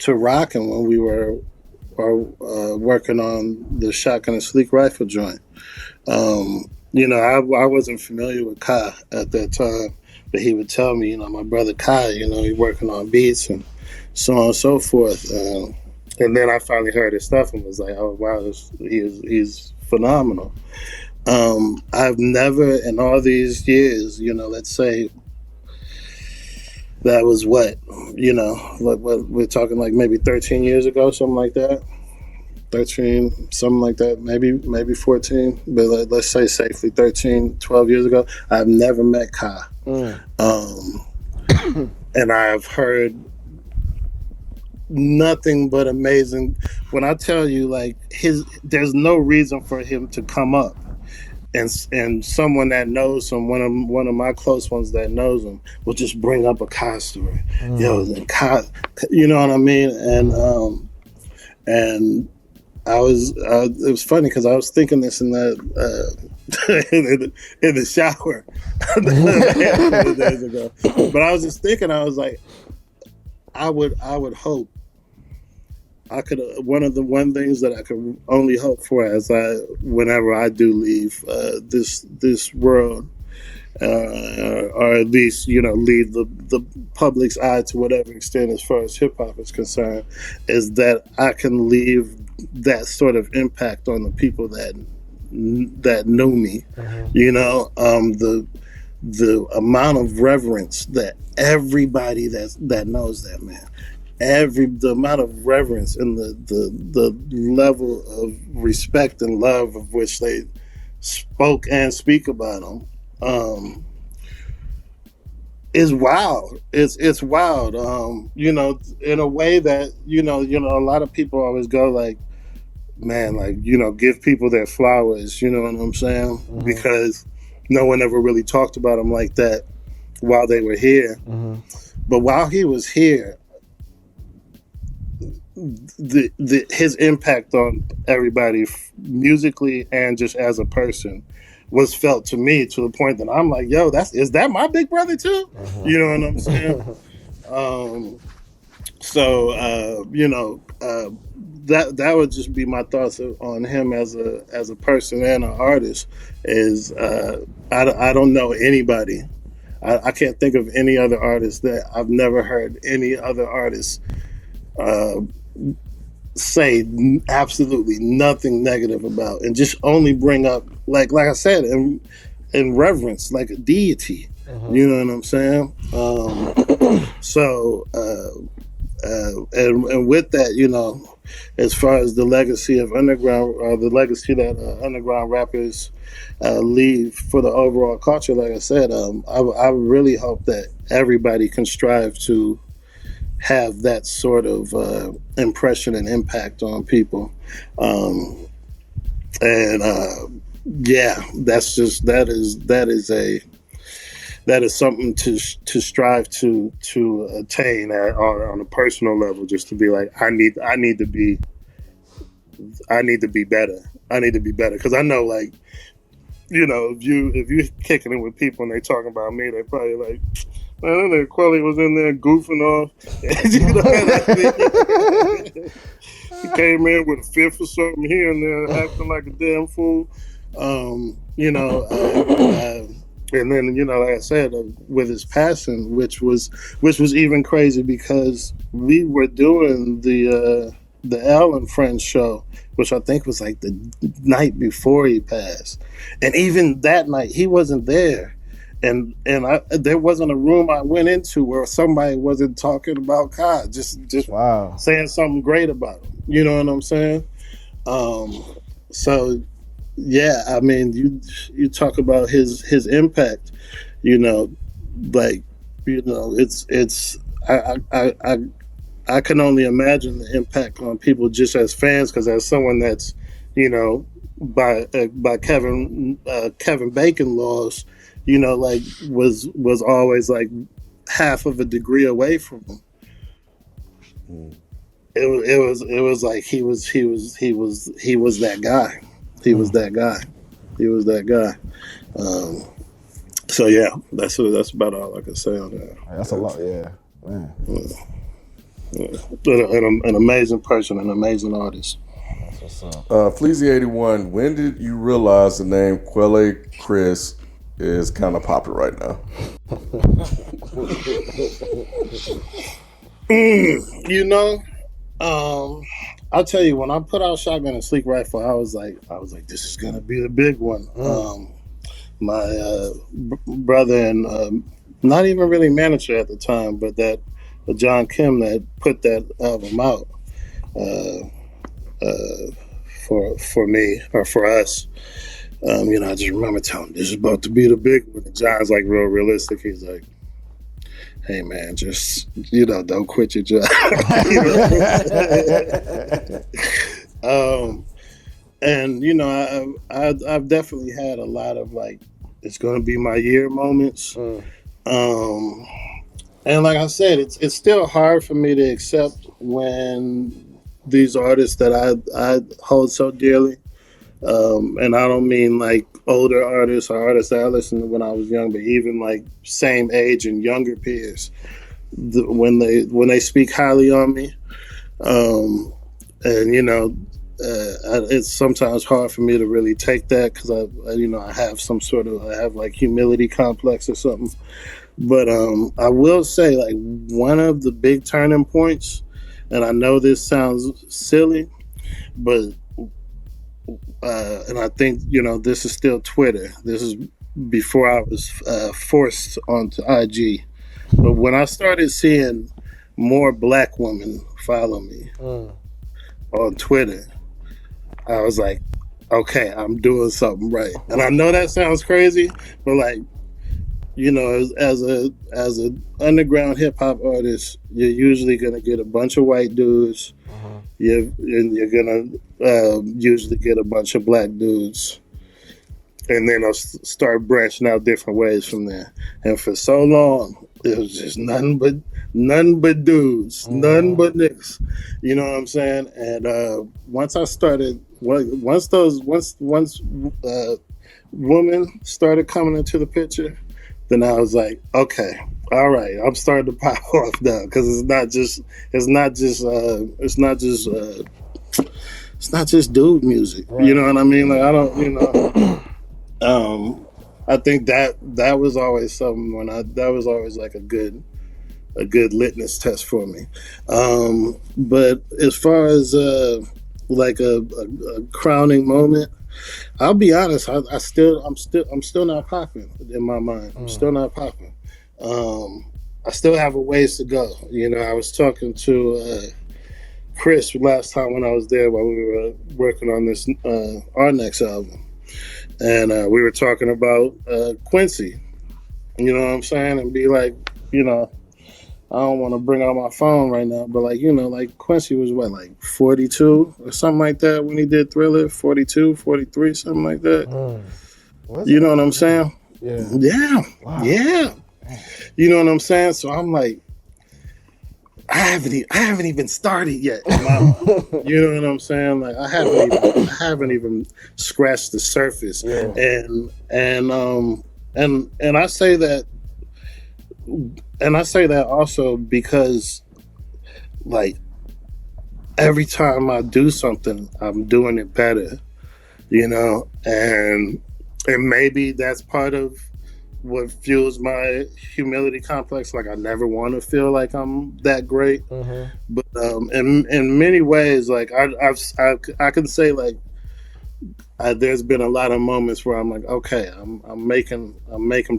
rocking when we were working on the Shotgun and Sleek Rifle joint. I wasn't familiar with Kai at that time, but he would tell me, my brother Kai, he's working on beats and so on and so forth. And then I finally heard his stuff and was like, oh, wow, he's phenomenal. I've never, in all these years, let's say that was what we're talking like maybe 13 years ago, something like that. 13, something like that, maybe 14, but let's say safely 13, 12 years ago. I've never met Kai. And I've heard nothing but amazing. When I tell you, like, there's no reason for him to come up. And someone that knows him, one of my close ones that knows him, will just bring up a Kai story. Yo, Kai, you know what I mean? And I was it was funny because I was thinking this in the in the shower a couple of days ago. But I was just thinking, I was like, I would hope I could one things that I could only hope for whenever I do leave this world, or at least leave the public's eye to whatever extent as far as hip hop is concerned, is that I can leave that sort of impact on the people that knew me. The amount of reverence that everybody that knows that man. The amount of reverence and the level of respect and love of which they spoke and speak about him is wild. It's wild. In a way that a lot of people always go like, man, like, give people their flowers. You know what I'm saying? Mm-hmm. Because no one ever really talked about him like that while they were here. Mm-hmm. But while he was here, his impact on everybody musically and just as a person was felt to me, to the point that I'm like, yo, is that my big brother too? Uh-huh. You know what I'm saying? That would just be my thoughts on him as a person and an artist. Is I don't know anybody. I can't think of any other artist that I've never heard any other artist say absolutely nothing negative about, and just only bring up like I said, in reverence, like a deity. Uh-huh. You know what I'm saying? And with that, as far as the legacy of underground, the legacy that underground rappers leave for the overall culture, like I said, I really hope that everybody can strive to have that sort of impression and impact on people. That is something to strive to attain on a personal level, just to be like, I need to be better. I need to be better, because I know, like, if you kicking it with people and they talking about me, they probably like, man, Quelle was in there goofing off. He came in with a fifth or something here and there, acting like a damn fool. And then, like I said, with his passing, which was even crazy, because we were doing the L and Friends show, which I think was like the night before he passed, and even that night he wasn't there. And there wasn't a room I went into where somebody wasn't talking about Kai, just wow, saying something great about him. You know what I'm saying? So yeah, I mean, you talk about his impact. It's I can only imagine the impact on people just as fans, because as someone that's by Kevin Bacon laws, like was always like half of a degree away from him. It was like he was that guy. He was that guy. So yeah, that's about all I can say on that. That's a lot, yeah, man. An amazing person, an amazing artist. That's what's up. Fleazy81, when did you realize the name Quelle Chris is kind of popular right now? I'll tell you, when I put out Shotgun and Sleek Rifle, I was like, this is gonna be the big one. My brother and not even really manager at the time, but that John Kim that put that album out, for me or for us. I just remember telling him, this is about to be the big one. And John's like real realistic. He's like, hey man, just don't quit your job. And I've definitely had a lot of like, it's going to be my year moments. And like I said, it's still hard for me to accept when these artists that I hold so dearly, and I don't mean like older artists or artists that I listened to when I was young, but even like same age and younger peers, when they speak highly on me, and it's sometimes hard for me to really take that because I have like humility complex or something. But I will say, like, one of the big turning points, and I know this sounds silly, but and I think this is still Twitter. This is before I was forced onto IG. But when I started seeing more Black women follow me on Twitter, I was like, okay, I'm doing something right. And I know that sounds crazy, but like, as a underground hip hop artist, you're usually gonna get a bunch of white dudes. You're gonna usually get a bunch of Black dudes, and then I'll start branching out different ways from there. And for so long, it was just nothing but dudes, nothing but niggas. You know what I'm saying? And once women started coming into the picture, then I was like, okay, all right, I'm starting to pop off now because it's not just dude music. Right. You know what I mean? Like I don't, I think that was always something that was always like a good litmus test for me. But as far as like a crowning moment, I'll be honest. I'm still not popping in my mind. I'm still not popping. I still have a ways to go. I was talking to Chris last time when I was there while we were working on this our next album, and we were talking about Quincy. You know what I'm saying? And be like, I don't want to bring out my phone right now, but like Quincy was what, like 42 or something like that when he did Thriller, 42, 43, something like that. You know what I'm saying? Yeah. Wow. Yeah. You know what I'm saying? So I'm like, I haven't even started yet. You know what I'm saying? Like I haven't even scratched the surface. Yeah. And I say that. And I say that also because, like, every time I do something, I'm doing it better, and maybe that's part of what fuels my humility complex. Like, I never want to feel like I'm that great, but in many ways, like I can say like. There's been a lot of moments where I'm like, okay, I'm making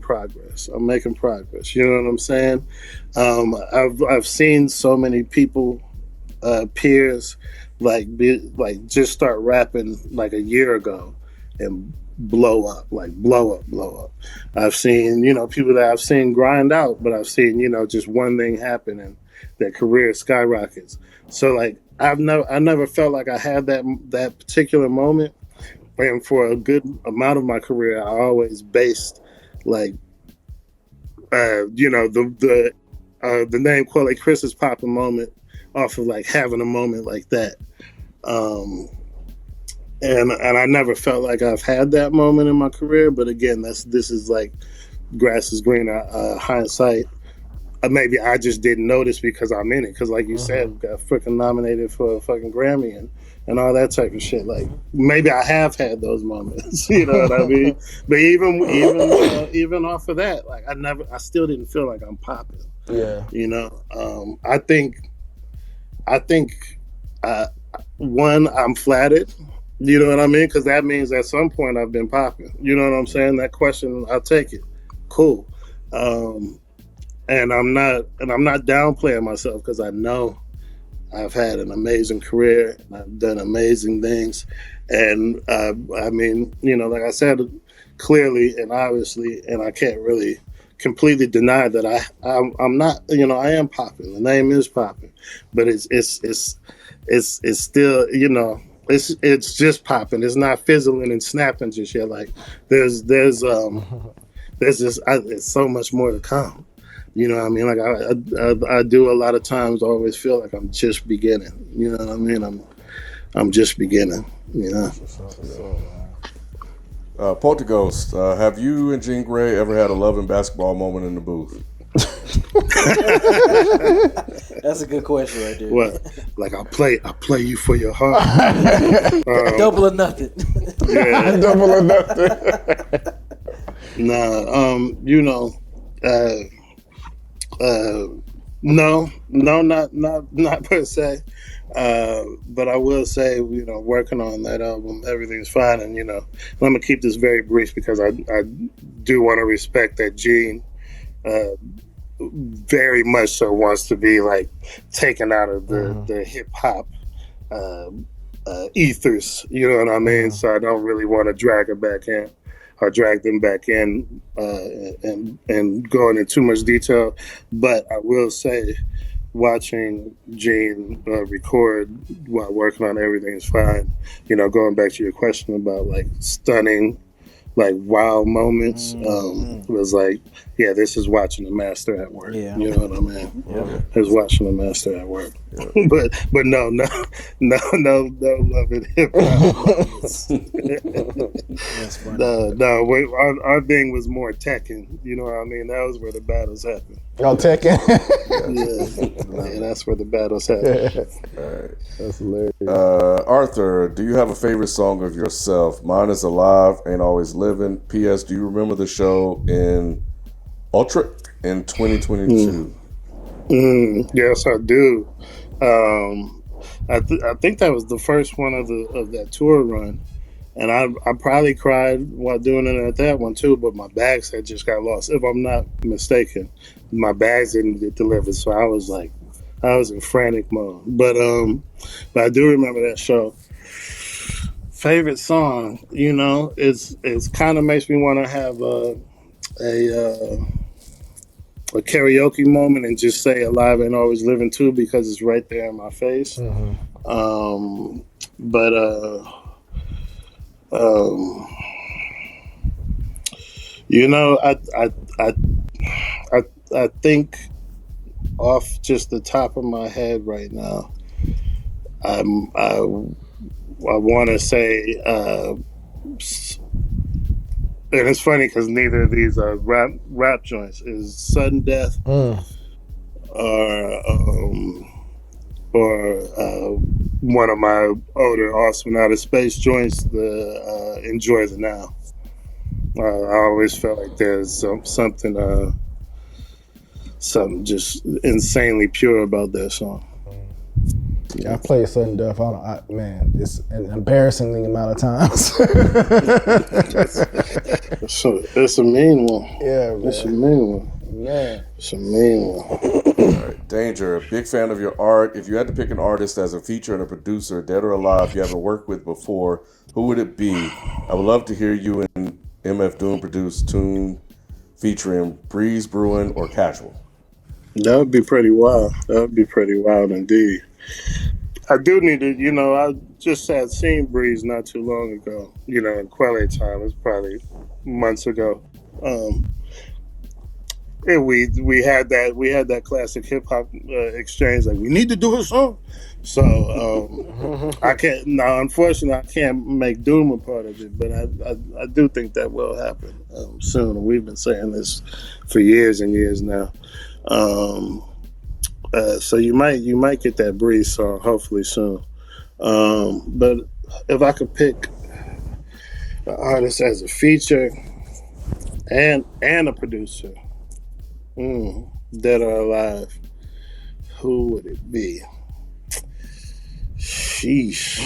progress. I'm making progress. You know what I'm saying? I've seen so many people, peers, just start rapping like a year ago and blow up. I've seen people that I've seen grind out, but I've seen just one thing happen and their career skyrockets. So like I never felt like I had that particular moment. And for a good amount of my career, I always based like, the name Quelle Chris's popping moment off of like having a moment like that. And I never felt like I've had that moment in my career. But again, this is like grass is greener, hindsight. Maybe I just didn't notice because I'm in it. Because like you said, got freaking nominated for a fucking Grammy and all that type of shit. Like maybe I have had those moments, you know what I mean? But even off of that, like I still didn't feel like I'm popping. Yeah. I think one, I'm flattered. You know what I mean? Because that means at some point I've been popping. You know what I'm saying? That question, I'll take it. Cool. And I'm not downplaying myself because I know I've had an amazing career. And I've done amazing things. And I mean, you know, like I said, clearly and obviously, and I can't really completely deny that I'm not, you know, I am popping. The name is popping, but it's still, you know, it's just popping. It's not fizzling and snapping just yet. Like there's just it's so much more to come. You know what I mean? Like I do a lot of times always feel like I'm just beginning. You know what I mean? I'm just beginning. You know. Polterghost, have you and Jean Grey ever had a love and basketball moment in the booth? That's a good question right there. What? Like I play you for your heart. Double or nothing. Yeah, Double or nothing. Nah, you know, no, not per se. But I will say, you know, working on that album, everything's fine. And, you know, I'm going to keep this very brief because I do want to respect that Gene very much so wants to be, like, taken out of the hip-hop ethers, you know what I mean? So I don't really want to drag them back in and go into too much detail. But I will say, watching Gene record while working on Everything's Fine, you know, going back to your question about like stunning, like wow moments, was like, yeah, this is watching the master at work. Yeah. You know what I mean? Yeah. It's watching the master at work. Yeah. but no love and hip hop. That's funny. No, our thing was more Tekken. You know what I mean? That was where the battles happened. Oh, Tekken. Yeah, that's where the battles happen. Right. That's hilarious. Arthur, do you have a favorite song of yourself? Mine is Alive, Ain't Always Living. P.S. Do you remember the show in Ultra in 2022? Yes, I do. I think that was the first one of that tour run. And I probably cried while doing it at that one too, but my bags had just got lost. If I'm not mistaken, my bags didn't get delivered, so I was in frantic mode. But I do remember that show. Favorite song, you know, it's kind of makes me want to have a karaoke moment and just say Alive Ain't Always Living too, because it's right there in my face. You know, I think off just the top of my head right now, I want to say, and it's funny because neither of these are rap joints. Is Sudden Death or one of my older Awesome Outer Space joints, the Enjoy the Now. I always felt like there's something just insanely pure about that song. Yeah, I played Sudden Death. Man, it's an embarrassing amount of times. It's a mean one. Yeah, man. It's a mean one. Man. It's a mean one. All right. Danger, big fan of your art. If you had to pick an artist as a feature and a producer, dead or alive, you haven't worked with before, who would it be? I would love to hear you and MF Doom produce tune featuring Breeze, Bruin, or Casual. That would be pretty wild. That would be pretty wild indeed. I do need to, you know, I just had seen Breeze not too long ago, you know, in Quelle time. It was probably months ago. And we had that classic hip hop exchange, like, we need to do a song. So I can't. Now, unfortunately, I can't make Doom a part of it, but I do think that will happen soon. We've been saying this for years and years now. So you might get that Breeze song hopefully soon. But if I could pick an artist as a feature and a producer, dead or alive, who would it be? Sheesh.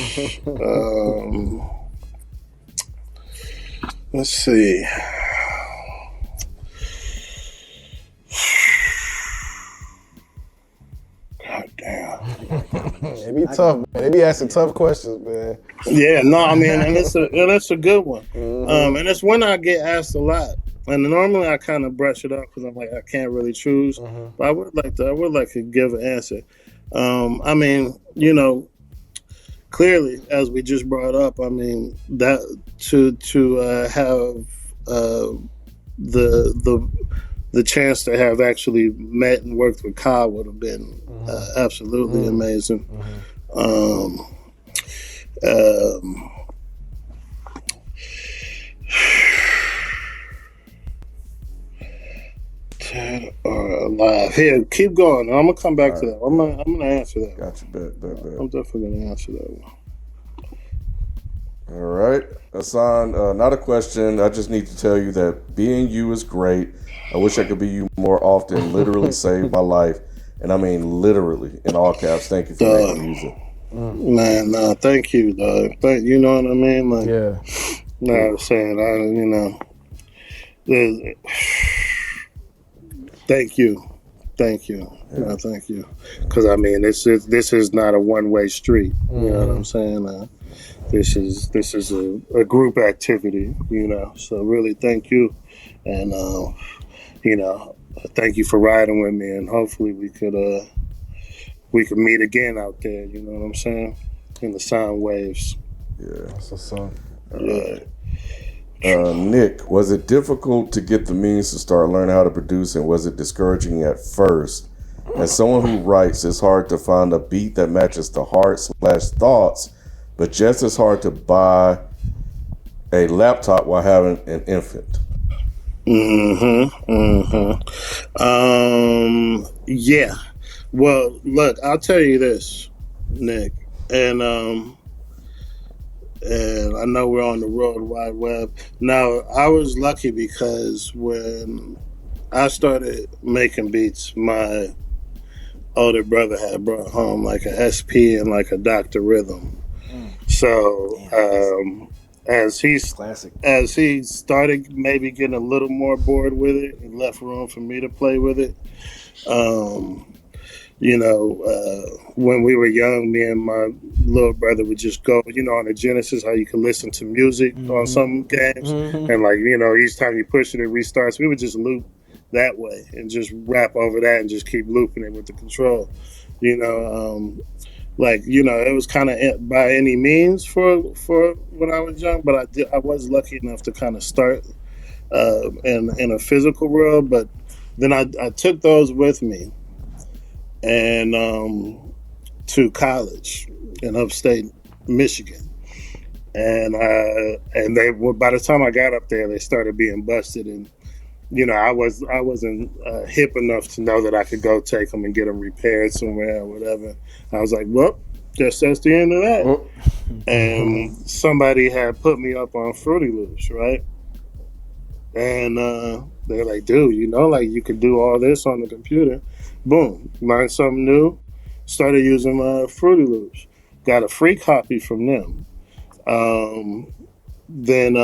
Let's see. God damn. It be tough, man. They be asking tough questions, man. Yeah, no, I mean, and it's a good one. And it's one I get asked a lot. And normally I kind of brush it up because I'm like, I can't really choose. But I would like to give an answer. I mean, you know, clearly, as we just brought up, I mean, that to have the chance to have actually met and worked with Kyle would have been absolutely amazing. Dead or alive? Here, keep going. I'm gonna come back to that. I'm gonna answer that. Got you. Bet. I'm definitely gonna answer that one. All right, Hassan. Not a question. I just need to tell you that being you is great. I wish I could be you more often. Literally saved my life, and I mean literally in all caps. Thank you for making music. Man, thank you, dog. You know what I mean? Like, Yeah. No, I'm saying, thank you. Thank you. Thank you. Because, I mean, this is not a one-way street. You know what I'm saying? This is a group activity, you know. So, really, thank you. And, thank you for riding with me. And hopefully we could meet again out there, you know what I'm saying? In the sound waves. Yeah. That's a song. Yeah. Nick, was it difficult to get the means to start learning how to produce, and was it discouraging at first? As someone who writes, it's hard to find a beat that matches the heart/thoughts, but just as hard to buy a laptop while having an infant. Yeah. Well, look, I'll tell you this, Nick, and I know we're on the World Wide Web. Now, I was lucky because when I started making beats, my older brother had brought home like a SP and like a Dr. Rhythm. So as he started maybe getting a little more bored with it and left room for me to play with it, when we were young, me and my little brother would just go, on the Genesis, how you can listen to music on some games. And each time you push it, it restarts. We would just loop that way and just rap over that and just keep looping it with the control. It was kind of by any means for when I was young, but I was lucky enough to kind of start in a physical world. But then I took those with me and to college in upstate Michigan, and they by the time I got up there, they started being busted, and I wasn't hip enough to know that I could go take them and get them repaired somewhere or whatever. I was like, well, guess that's the end of that. And somebody had put me up on Fruity Loops, right? And they're like, dude, you could do all this on the computer. Boom, learned something new, started using Fruity Loops. Got a free copy from them. Then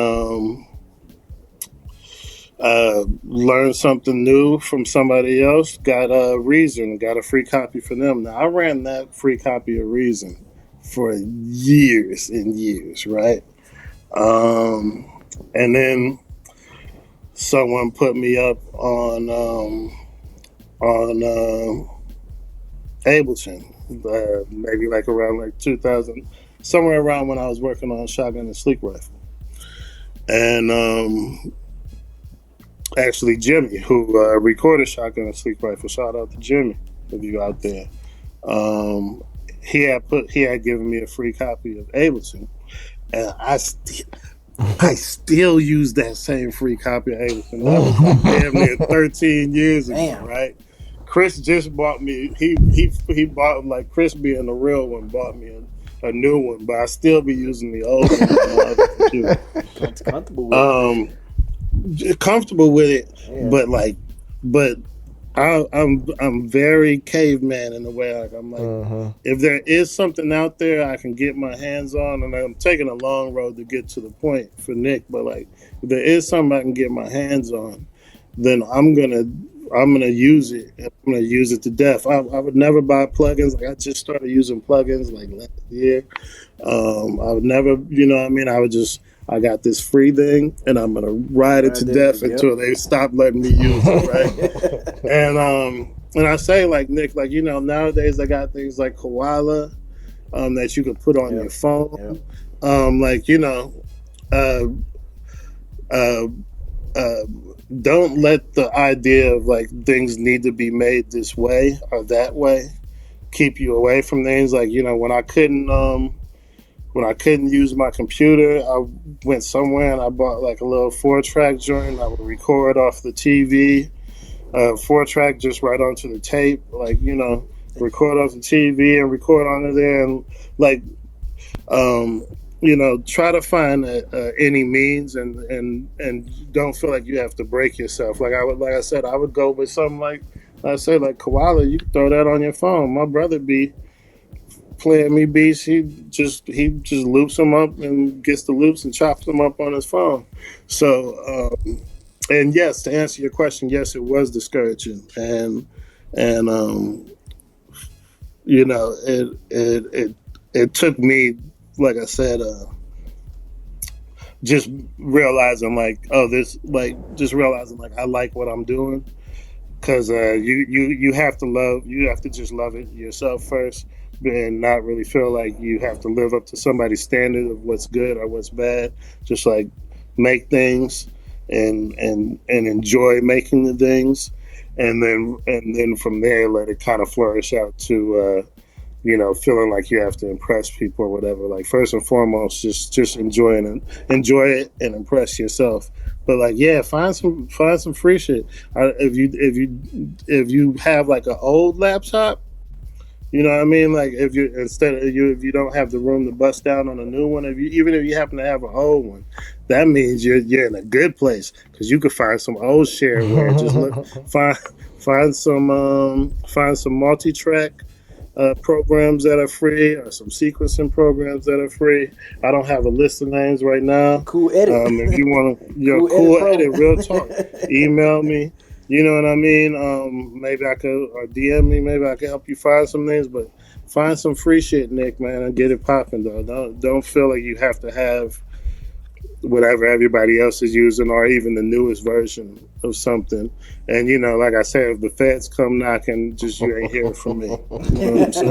learned something new from somebody else. Got Reason, got a free copy from them. Now, I ran that free copy of Reason for years and years, right? And then someone put me up on Ableton, maybe around 2000, somewhere around when I was working on Shotgun and Sleek Rifle. And actually Jimmy, who recorded Shotgun and Sleek Rifle, shout out to Jimmy if you out there. He had given me a free copy of Ableton, and I still use that same free copy of Ableton. That was damn near 13 years ago, right? Chris just bought me. He bought, Chris being the real one, bought me a new one, but I still be using the old one on my other computer. Comfortable with it. Comfortable with it, yeah. but I'm very caveman in the way. I'm like, if there is something out there I can get my hands on, and I'm taking a long road to get to the point for Nick, but if there is something I can get my hands on, then I'm gonna I'm gonna use it. I'm gonna use it to death. I would never buy plugins. Like I just started using plugins like last year. I would never, you know what I mean? I got this free thing and I'm gonna ride it to death until they stop letting me use it, right? And I say like Nick, like, you know, nowadays I got things like Koala that you can put on your phone. Like, you know, don't let the idea of like things need to be made this way or that way keep you away from things. Like, you know, when I couldn't use my computer, I went somewhere and I bought like a little 4-track joint. I would record off the TV, 4-track just right onto the tape, like, you know, record off the TV and record onto there, and like, you know, try to find any means and don't feel like you have to break yourself. Like I said, I would go with something like I said, like Koala. You can throw that on your phone. My brother be playing me beats. He just loops them up and gets the loops and chops them up on his phone. So, and yes, to answer your question, yes, it was discouraging, and you know, it took me, like I said, just realizing like, just realizing like I like what I'm doing, because you have to just love it yourself first, and not really feel like you have to live up to somebody's standard of what's good or what's bad. Just like make things and enjoy making the things, and then from there let it kind of flourish out to you know, feeling like you have to impress people or whatever. Like first and foremost, just enjoy it and impress yourself. But like, yeah, find some free shit. If you have like an old laptop, you know what I mean? Like if you don't have the room to bust down on a new one, even if you happen to have an old one, that means you're in a good place, because you could find some old shareware. Just find some multi-track programs that are free, or some sequencing programs that are free. I don't have a list of names right now. Cool edit. If you want to, cool edit, real talk. Email me. You know what I mean? Maybe I could, or DM me. Maybe I can help you find some things. But find some free shit, Nick, man, and get it popping, though. Don't feel like you have to have whatever everybody else is using, or even the newest version of something. And you know, like I said, if the feds come knocking, just you ain't hearing from me. You know what I'm saying?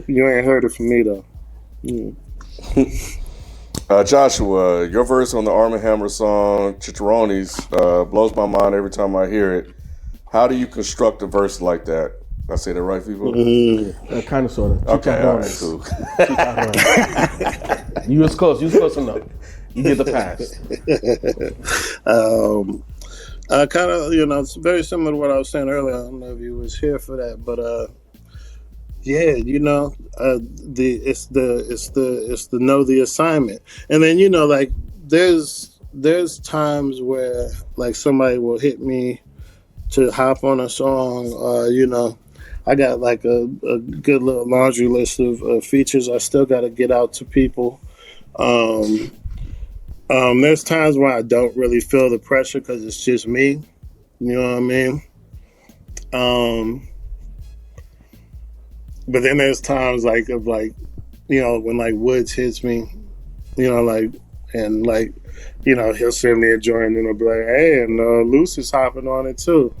You ain't heard it from me though. Joshua, your verse on the Arm & Hammer song Chicharrones blows my mind every time I hear it. How do you construct a verse like that? I say that right, people? Kind of, sort of. Okay, all right, cool. You was close enough. You get the pass. Kind of, you know, it's very similar to what I was saying earlier. I don't know if you was here for that, but yeah, you know, it's the know the assignment, and then, you know, like there's times where like somebody will hit me to hop on a song, or you know, I got like a good little laundry list of features I still got to get out to people. There's times where I don't really feel the pressure because it's just me. You know what I mean? But then there's times like of like, you know, when like Woods hits me, you know, like, and like, you know, he'll send me a joint and he'll be like, hey, and Luce is hopping on it too.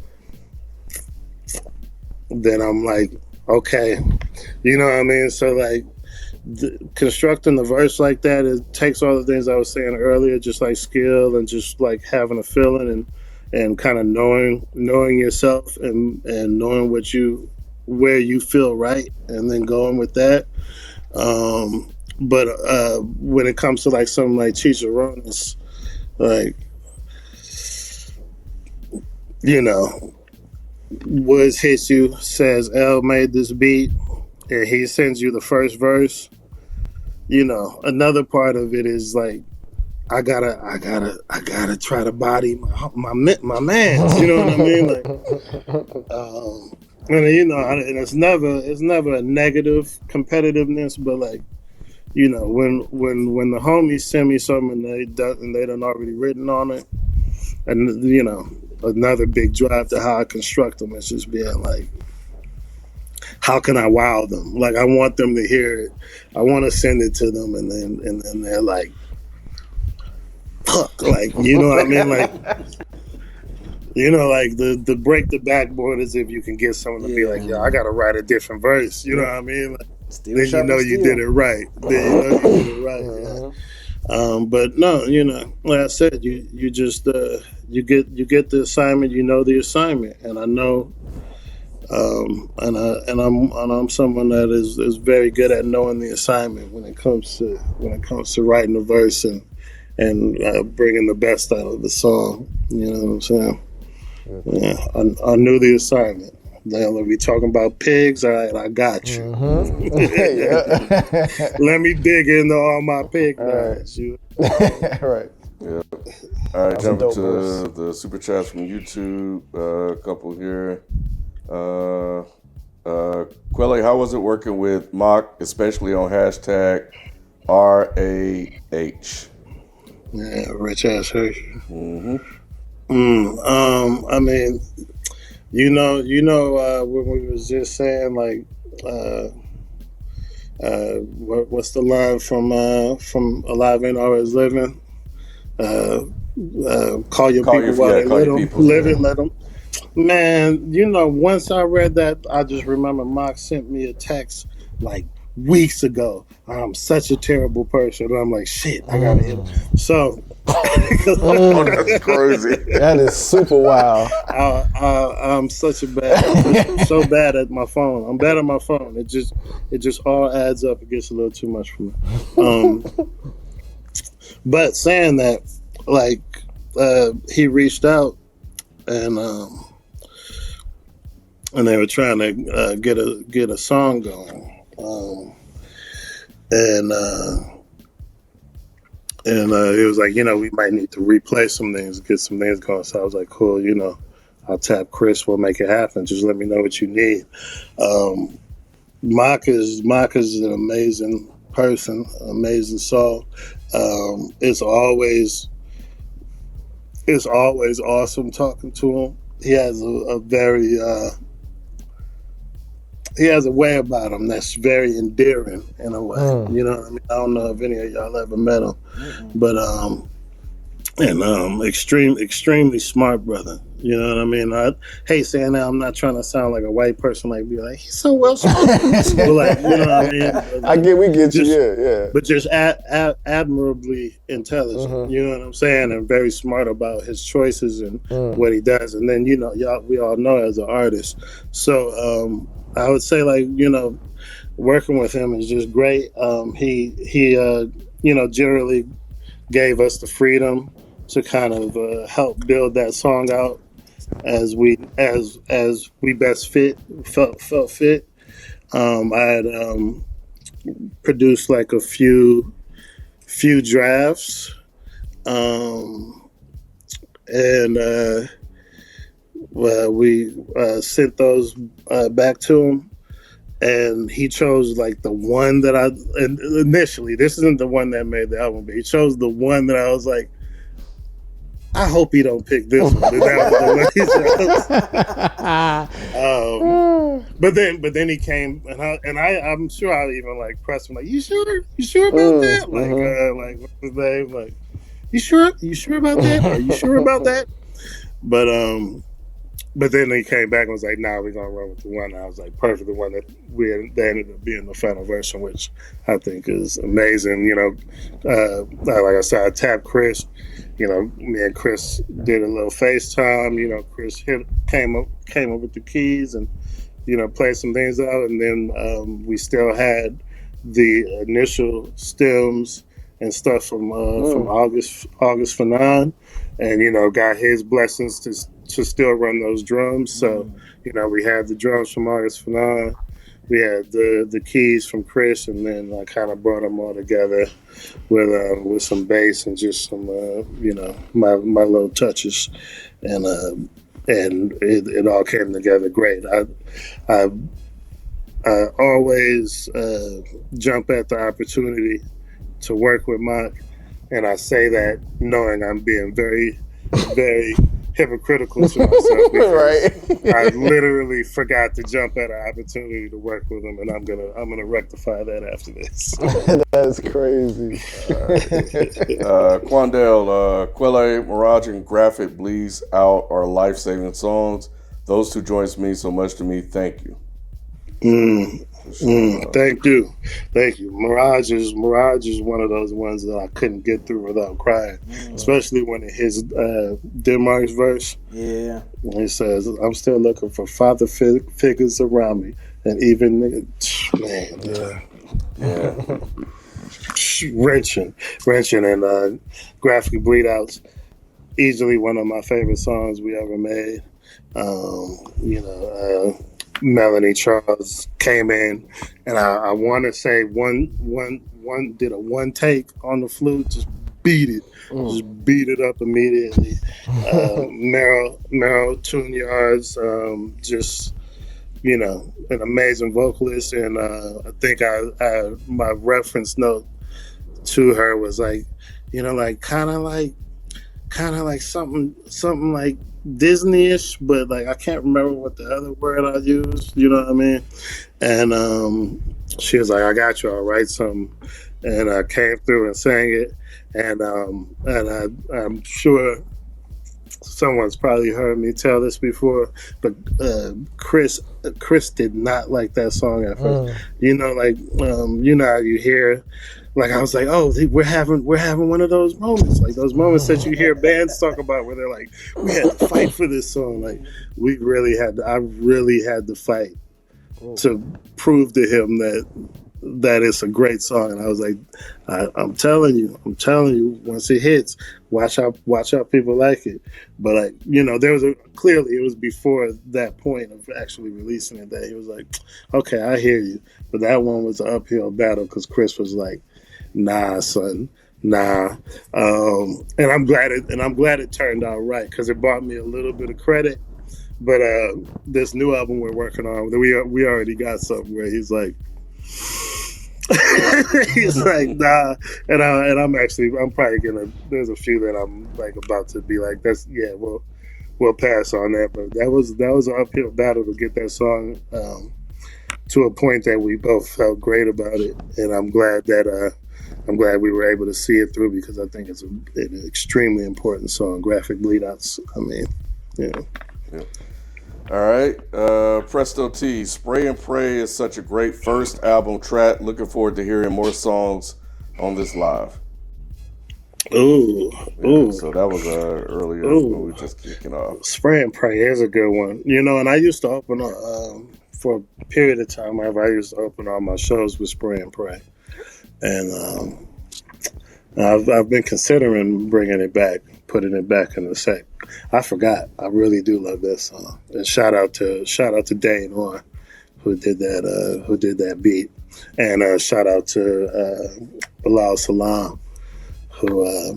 Then I'm like, okay, you know what I mean? So like, constructing the verse like that, it takes all the things I was saying earlier, just like skill and just like having a feeling and kind of knowing yourself and knowing where you feel right, and then going with that. But when it comes to like something like Chicharrones, like, you know, Woods hits you, says L made this beat, and he sends you the first verse. You know, another part of it is like, I gotta try to body my man. You know what I mean? Like, and you know, and it's never a negative competitiveness, but like, you know, when the homies send me something and they done already written on it, and you know, another big drive to how I construct them. It's just being like, how can I wow them? Like, I want them to hear it. I want to send it to them, and then they're like, fuck, like, you know what I mean? Like, you know, like the break the backboard is if you can get someone to be like, yo, I gotta write a different verse. You know what I mean? Like, then you know you did it right. Then you know you did it right. Yeah. But no, you know, like I said, you just you get the assignment. You know the assignment, and I know. And I'm someone that is very good at knowing the assignment when it comes to writing a verse and bringing the best out of the song. You know what I'm saying? Yeah, I knew the assignment. They'll be talking about pigs. All right, I got you. Let me dig into all my pig knives. Right. Yeah. All right, jumping to the super chats from YouTube. A couple here. Quelle, how was it working with Mock, especially on hashtag RAH? Yeah, rich ass Hershey. I mean, you know, when we was just saying like, what's the line from Alive Ain't Always Living? Call your people while they living, let them. Man, you know, once I read that, I just remember Mock sent me a text like weeks ago. I'm such a terrible person. And I'm like, shit, I gotta hit him. So that's crazy. That is super wild. I'm such a so bad at my phone. I'm bad at my phone. It just all adds up. It gets a little too much for me. But saying that, like, he reached out and they were trying to get a song going, and it was like, you know, we might need to replay some things, get some things going. So I was like, cool, you know, I'll tap Chris, we'll make it happen. Just let me know what you need. Mock is an amazing person, amazing soul. It's always awesome talking to him. He has he has a way about him that's very endearing in a way. You know what I mean? I don't know if any of y'all ever met him, but extremely smart brother. You know what I mean? I hate saying that. I'm not trying to sound like a white person, like be like, he's so well spoken. But like, you know what I mean? We get you, yeah. But just admirably intelligent. You know what I'm saying? And very smart about his choices and what he does. And then, you know, we all know as an artist. So I would say, like, you know, working with him is just great. He you know, generally gave us the freedom to kind of help build that song out as we best felt fit. I had produced like a few drafts, and we sent those back to him, and he chose like the one that initially, this isn't the one that made the album, but he chose the one that I was like, I hope he don't pick this one. And that was the one he chose. But then he came, and I'm sure I even like pressed him like, you sure about that? Like what's his name? Like, you sure about that? Are you sure about that? But then he came back and was like, nah, we're gonna run with the one. And I was like, perfect, the one that they ended up being the final version, which I think is amazing. You know, like I said, I tapped Chris. You know, me and Chris did a little FaceTime. You know, Chris came up with the keys and, you know, played some things out. And then we still had the initial stems and stuff from August for 9, and, you know, got his blessings to still run those drums. So, you know, we had the drums from August for 9. We had the keys from Chris, and then I kind of brought them all together with some bass and just some you know, my little touches, and it all came together great. I always jump at the opportunity to work with Mike, and I say that knowing I'm being very, very hypocritical to myself because Right. I literally forgot to jump at an opportunity to work with him, and I'm gonna rectify that after this. That's crazy. Quandale, Quelle, Mirage, and Graphic Bleeds Out are life-saving songs. Those two joints mean so much to me. Thank you. Thank you. Mirage is one of those ones that I couldn't get through without crying, especially when it hits Denmark's verse. Yeah, He says, "I'm still looking for father figures around me, and even man, wrenching, and Graphic Bleed Outs, easily one of my favorite songs we ever made. Melanie Charles came in, and I want to say one did a one take on the flute, just beat it up immediately. Meryl Tune-Yards, just an amazing vocalist, and I think I my reference note to her was like, kind of like something like Disney-ish, but like I can't remember what the other word I used. You know what I mean? And she was like, "I got you. I'll write something." And I came through and sang it, and I'm sure someone's probably heard me tell this before, but Chris did not like that song at first. How you hear. Like I was like, oh, we're having one of those moments, like those moments that you hear bands talk about, where they're like, we had to fight for this song. Like I really had to fight to prove to him that it's a great song. And I was like, I'm telling you, once it hits, watch how people like it. But clearly it was before that point of actually releasing it that he was like, okay, I hear you. But that one was an uphill battle because Chris was like, nah, son, nah. And I'm glad it turned out right, because it brought me a little bit of credit. But this new album we're working on, we already got something where he's like, nah. And I'm probably gonna. There's a few that I'm like about to be like, we'll pass on that. But that was an uphill battle to get that song to a point that we both felt great about it, and I'm glad we were able to see it through, because I think it's an extremely important song. Graphic Bleed Outs. I mean, yeah. All right. Presto T, Spray and Pray is such a great first album track. Looking forward to hearing more songs on this live. Ooh. So that was earlier when we were just kicking off. Spray and Pray is a good one. And I used to open for a period of time, I used to open all my shows with Spray and Pray. And I've been considering bringing it back, putting it back in the set. I forgot. I really do love that song. And shout out to Dane Orr, who did that beat, and shout out to Bilal Salam, who I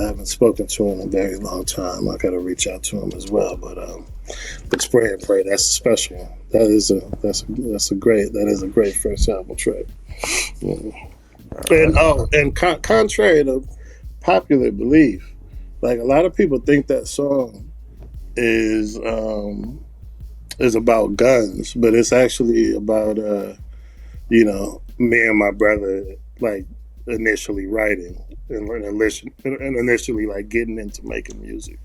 haven't spoken to in a very long time. I got to reach out to him as well. But Spray and Pray, that's special. That's a great first album track. And contrary to popular belief, like a lot of people think that song is about guns, but it's actually about me and my brother like initially writing and initially like getting into making music,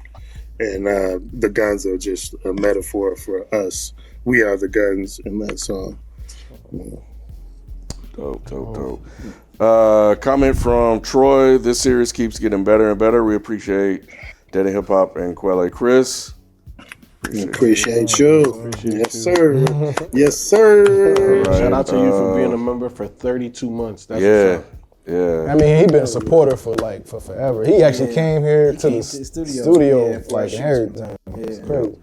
and the guns are just a metaphor for us. We are the guns in that song. Dope. Comment from Troy. This series keeps getting better and better. We appreciate Dead Hip Hop and Quelle Chris. Appreciate you. Yes, sir. Yes, sir. Right. Shout out to you for being a member for 32 months. That's Yeah. I mean, he been a supporter for forever. He actually came here to the studio and everything. It's crazy.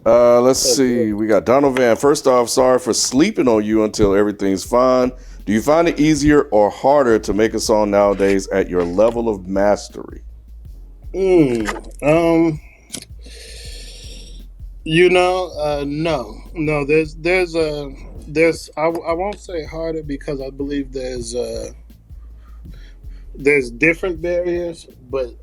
Let's see. We got Donovan. First off, sorry for sleeping on you until everything's fine. Do you find it easier or harder to make a song nowadays at your level of mastery? No. There's I won't say harder, because I believe there's different barriers, but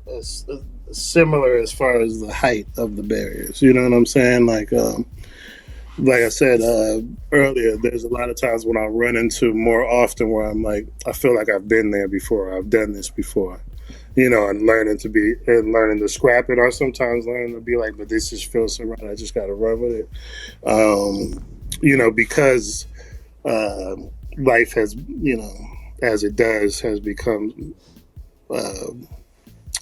similar as far as the height of the barriers. You know what I'm saying? Like I said earlier, there's a lot of times when I run into more often where I'm like, I feel like I've been there before, I've done this before, and learning to scrap it, or sometimes learning to be like, but this just feels so right, I just got to run with it. Because life has, as it does, has become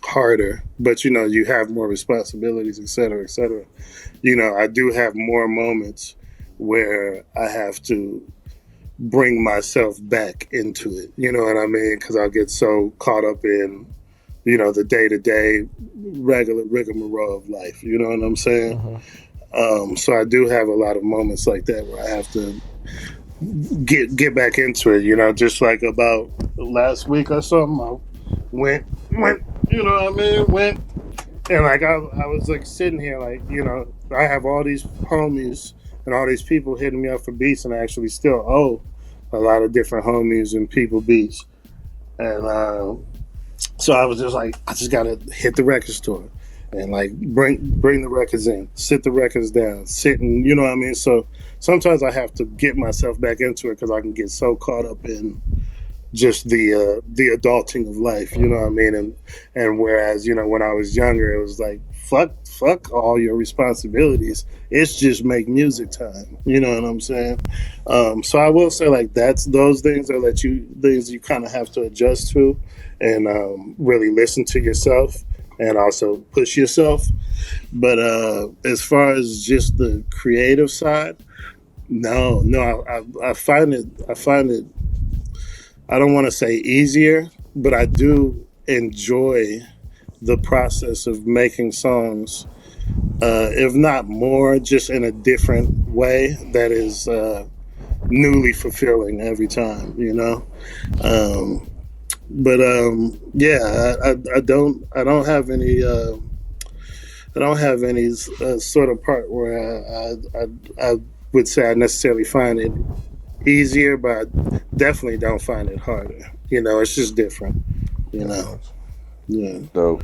harder, but you have more responsibilities, et cetera, et cetera. I do have more moments where I have to bring myself back into it. You know what I mean? Because I'll get so caught up in, the day-to-day regular rigmarole of life. You know what I'm saying? So I do have a lot of moments like that where I have to get back into it. Just like about last week or something, I went, you know what I mean? Went, and like I was like sitting here, like, I have all these homies and all these people hitting me up for beats, and I actually still owe a lot of different homies and people beats. And so I was just like, I just gotta hit the record store and like bring the records in, sit the records down, sit and you know what I mean. So sometimes I have to get myself back into it because I can get so caught up in just the adulting of life, you know what I mean? And whereas, when I was younger, it was like, fuck all your responsibilities. It's just make music time. You know what I'm saying? So I will say like those things are things you kind of have to adjust to and really listen to yourself and also push yourself. But as far as just the creative side, no, I find it, I don't want to say easier, but I do enjoy the process of making songs, if not more, just in a different way that is newly fulfilling every time, But yeah, I don't have any sort of part where I would say I necessarily find it easier, but I definitely don't find it harder. It's just different. Yeah. Dope.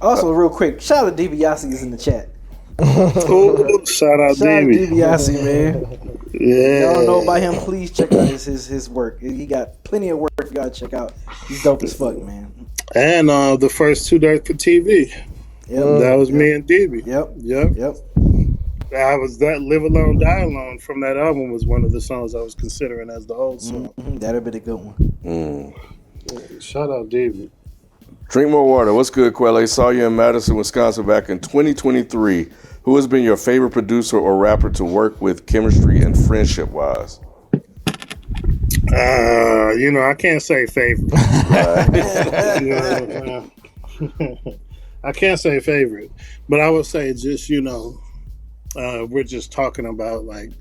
Also, real quick, shout out to DiBiase is in the chat. Ooh, shout out DiBiase, man. Yeah. Y'all don't know about him, please check out his work. He got plenty of work you gotta check out. He's dope as fuck, man. And the first 2 Dirt for TV. Yep. That was me and DB. Yep. I was that Live Alone, Die Alone from that album was one of the songs I was considering as the old song. Mm-hmm. That'd be a good one. Shout out David. Drink more water. What's good, Quelle? Saw you in Madison, Wisconsin back in 2023. Who has been your favorite producer or rapper to work with chemistry and friendship wise? I can't say favorite. I can't say favorite, but I would say just, we're just talking about like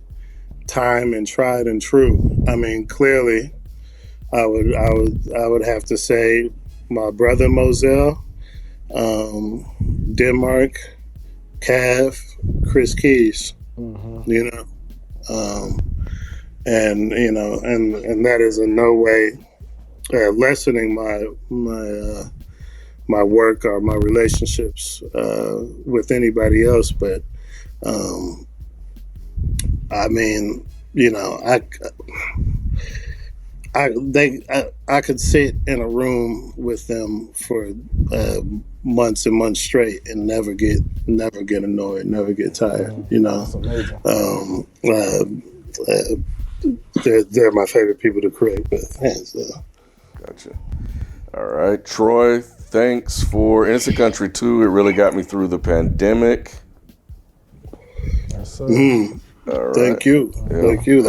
time and tried and true. I mean, clearly I would have to say my brother Moselle, Denmark, Cav, Chris Keys, and that is in no way lessening my work or my relationships with anybody else, but I mean, I could sit in a room with them for months and months straight and never get annoyed, never get tired. That's amazing. They're my favorite people to create with, hands down. Gotcha. All right, Troy. Thanks for Innocent Country 2. It really got me through the pandemic. Yes, sir. All right. Thank you. Yeah. Thank you.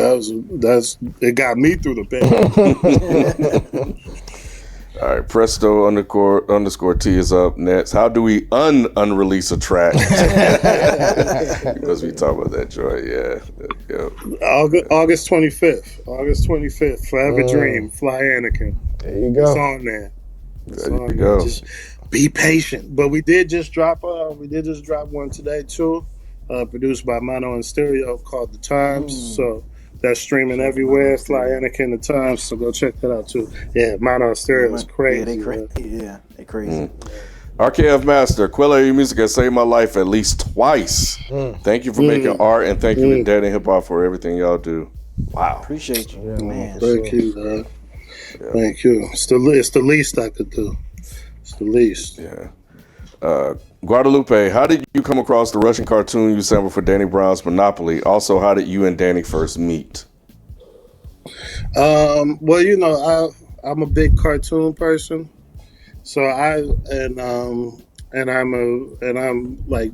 It got me through the pandemic. All right, Presto _T is up next. How do we unrelease a track? Because we talk about that joy, yeah. August 25th. August 25th. Forever Dream. Fly Anakin. There you go. It's on there. There you go. Just be patient. But we did just drop one today too, produced by Mono and Stereo called The Times. So that's streaming everywhere. Fly Anakin, The Times. So go check that out too. Yeah, Mono and Stereo is crazy. Yeah, they crazy. All RKF Master, Quelle Music has saved my life at least twice. Thank you for making art, and thank you to Daddy Hip Hop for everything y'all do. Wow. Appreciate you, man. Thank you, man. Yeah. Thank you. It's the least I could do. It's the least. Yeah. Guadalupe, how did you come across the Russian cartoon you sampled for Danny Brown's Monopoly? Also, how did you and Danny first meet? Well, you know, I'm a big cartoon person, so I'm like,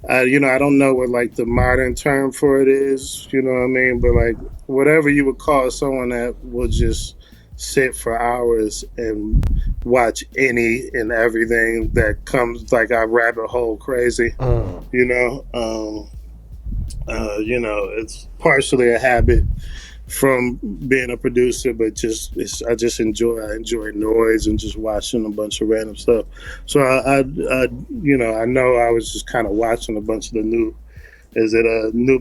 I don't know what like the modern term for it is, you know what I mean? But like whatever you would call someone that will just sit for hours and watch any and everything that comes, like I rabbit hole crazy, you know? It's partially a habit from being a producer, but I enjoy noise and just watching a bunch of random stuff. So I know I was just kind of watching a bunch of the new. Is it a new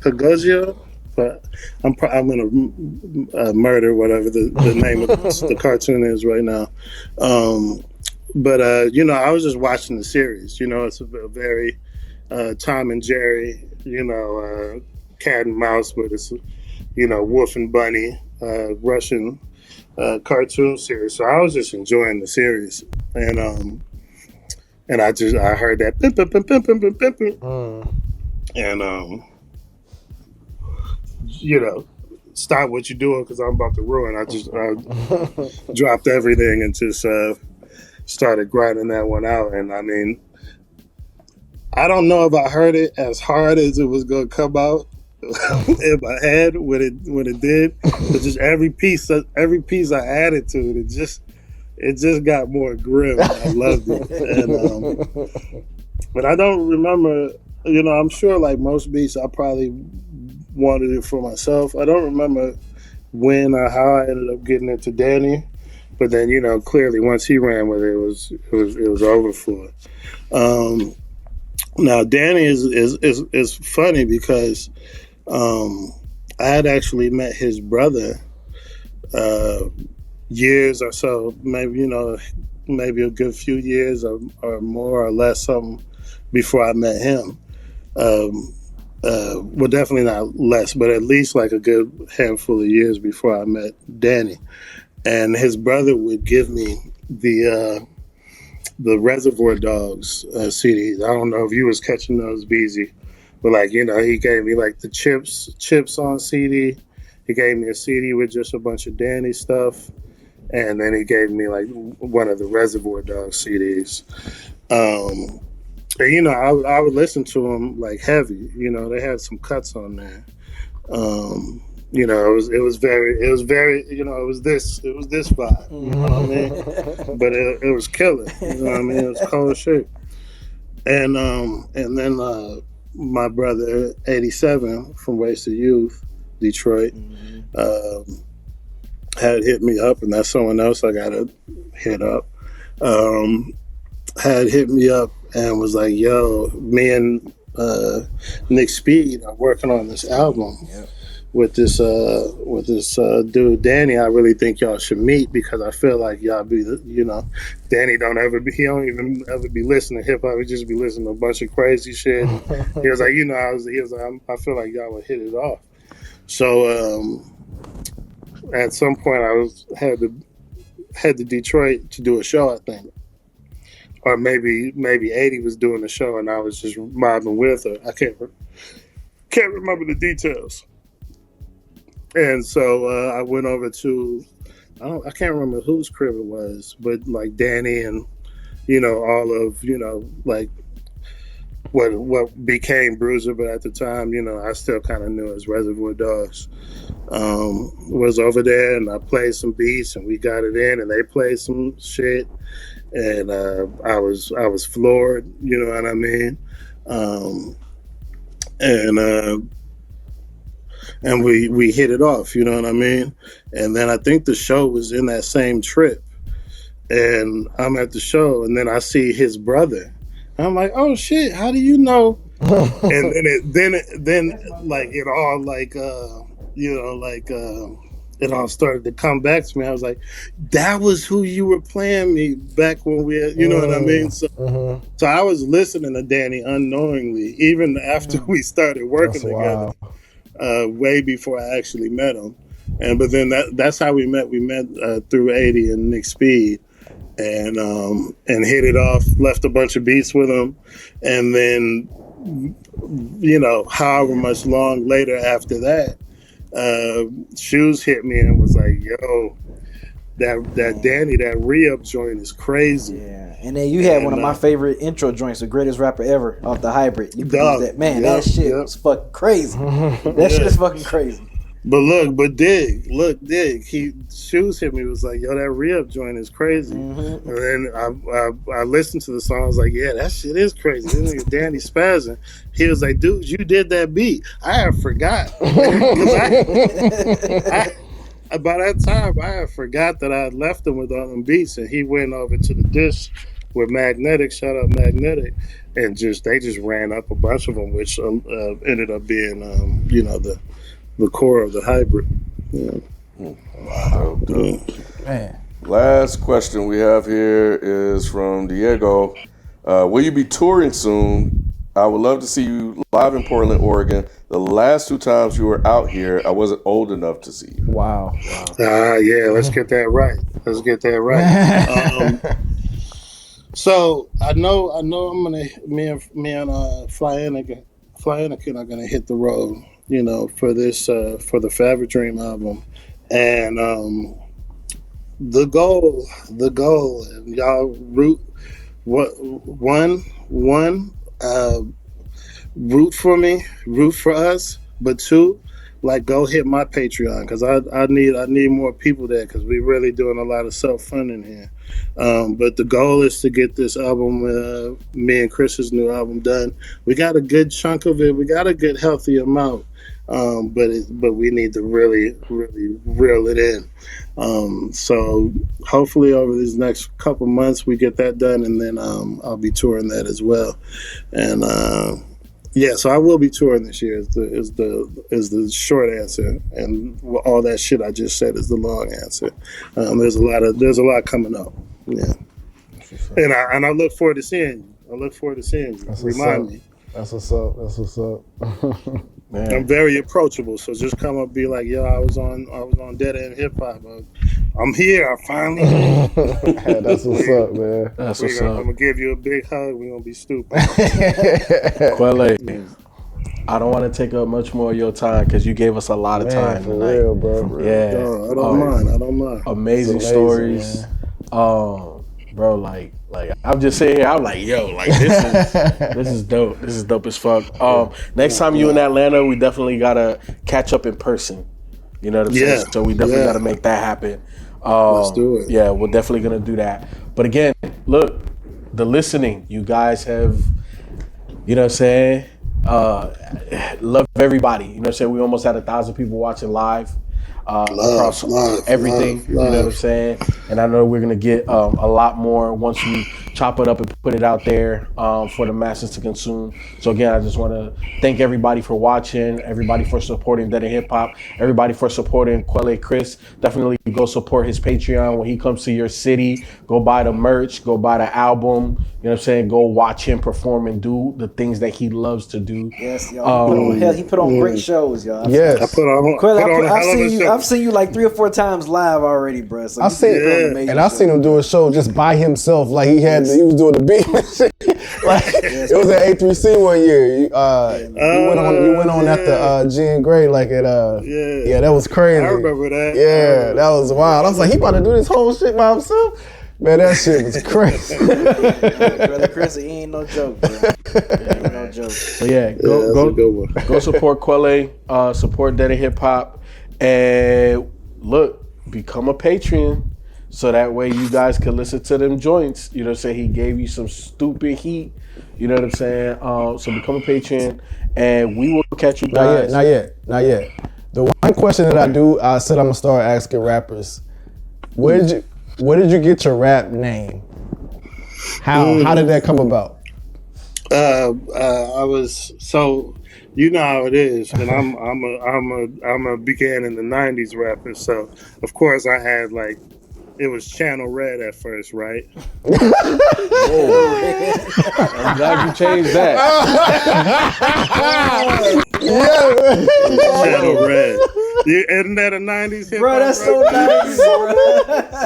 Pagozio? But I'm gonna murder whatever the name of the cartoon is right now. I was just watching the series. You know, it's a very Tom and Jerry. Cat and mouse, but it's Wolf and Bunny, Russian cartoon series. So I was just enjoying the series, and I heard that and stop what you're doing because I'm about to ruin. I dropped everything and just started grinding that one out, and I mean, I don't know if I heard it as hard as it was gonna come out in my head when it did, but just every piece I added to it, it just got more grim. I loved it, and but I don't remember. I'm sure like most beats, I probably wanted it for myself. I don't remember when or how I ended up getting it to Danny, but then clearly once he ran with it, it was over for. Now Danny is funny because I had actually met his brother years or so, maybe a good few years or more or less something before I met him. Well, definitely not less, but at least like a good handful of years before I met Danny. And his brother would give me the Reservoir Dogs CDs. I don't know if you was catching those, Beezy, but he gave me like the Chips on CD. He gave me a CD with just a bunch of Danny stuff, and then he gave me like one of the Reservoir Dogs CDs. And I would listen to them like heavy. They had some cuts on there. It was very, it was this vibe. You know what I mean? But it was killer. You know what I mean? It was cold shit. And then my brother 87 from Wasted Youth, Detroit, had hit me up, and that's someone else I gotta hit up. Had hit me up and was like, "Yo, me and Nick Speed are working on this album." Yep. With this dude Danny. I really think y'all should meet because I feel like y'all be Danny don't even ever be listening to hip hop. He just be listening to a bunch of crazy shit. He was like, I feel like y'all would hit it off. So at some point I head to Detroit to do a show, I think, or maybe 80 was doing the show and I was just mobbing with her. I can't remember the details. And so I went over to, I can't remember whose crib it was, but like Danny and, all of, like what became Bruiser, but at the time, I still kind of knew as Reservoir Dogs, was over there, and I played some beats and we got it in and they played some shit. And I was floored, you know what I mean? And we hit it off, you know what I mean? And then I think the show was in that same trip. And I'm at the show, and then I see his brother. I'm like, oh shit, how do you know? And then like it all like it all started to come back to me. I was like, that was who you were playing me back when we had, you know what I mean? So, so I was listening to Danny unknowingly, even after we started working together, way before I actually met him. But then that's how we met. We met through 80 and Nick Speed, and hit it off. Left a bunch of beats with him, and then however much long later after that, Shoes hit me and was like, "Yo, that Danny, that re-up joint is crazy." Yeah, and then you had one of my favorite intro joints, the greatest rapper ever, off the Hybrid. You produced that, man. That shit was fucking crazy. That shit is fucking crazy. But dig. Shoes hit me, was like, yo, that re-up joint is crazy. And then I listened to the song, I was like, yeah, that shit is crazy. This nigga Danny spazzing. He was like, dude, you did that beat. I had forgot. By that time, I had forgot that I had left him with all them beats, and he went over to the disc with Magnetic, shout out Magnetic, and they just ran up a bunch of them, which ended up being, the core of the Hybrid. Yeah. Wow. Man. Last question we have here is from Diego. Will you be touring soon? I would love to see you live in Portland, Oregon. The last 2 times you were out here, I wasn't old enough to see you. Wow. Yeah, let's get that right. So I know I'm gonna me and Fly Anakin are gonna hit the road, for this for the Forever Dream album, and the goal, and y'all root for me, root for us, but 2, like, go hit my Patreon, because I need more people there, because we really doing a lot of self-funding here. But the goal is to get this album, me and Chris's new album, done. We got a good chunk of it. We got a good healthy amount, but we need to really, really reel it in. So hopefully over these next couple months we get that done, and then I'll be touring that as well. And so I will be touring this year. Is the short answer, and all that shit I just said is the long answer. There's a lot coming up. Yeah, and I look forward to seeing you. Remind me. That's what's up. Man. I'm very approachable, so just come up, be like, yo, I was on Dead End Hip Hop. I'm here. I finally. That's what's up, man. That's what's up. I'm gonna give you a big hug. We're gonna be stupid. Quelle, I don't want to take up much more of your time, because you gave us a lot of time for tonight. real, bro. Yeah, no, I don't mind. Amazing stories, bro. Like I'm just saying here, I'm like, yo, like this is dope. This is dope as fuck. Next time you in Atlanta, we definitely gotta catch up in person. You know what I'm saying? So we definitely gotta make that happen. Let's do it. Yeah, we're definitely gonna do that. But again, look, the listening, you guys have, you know what I'm saying? Love everybody. You know what I'm saying? We almost had 1,000 people watching live. Across everything, you know what I'm saying? And I know we're gonna get a lot more once we chop it up and put it out there for the masses to consume. So again, I just want to thank everybody for watching, everybody for supporting Dead End Hip Hop, everybody for supporting Quelle Chris. Definitely go support his Patreon when he comes to your city. Go buy the merch, go buy the album. You know what I'm saying? Go watch him perform and do the things that he loves to do. Yes, y'all. He put on great shows, y'all. Yes. I've seen you like 3 or 4 times live already, bro. So I've seen him do a show just by himself. Like he was doing the beat and shit. Like it was at A3C one year. You went on after G and Gray, like at that was crazy. I remember that. Yeah, that was wild. I was like, he about to do this whole shit by himself. Man, that shit was crazy. Brother Chris, he ain't no joke, bro. Ain't no joke. But yeah, go support Quelle, support Dead End Hip Hop, and look, become a Patreon, so that way you guys can listen to them joints. You know what I'm saying? He gave you some stupid heat. You know what I'm saying? So become a Patreon, and we will catch you guys. Not yet. The one question that I said I'm gonna start asking rappers: Where did you get your rap name? How did that come about? I was so. You know how it is, and I'm a began in the '90s rapper, so of course I had like it was Channel Red at first, right? I'm glad you changed that. Channel Red. Isn't that a '90s hip hop? Bro, that's so nice.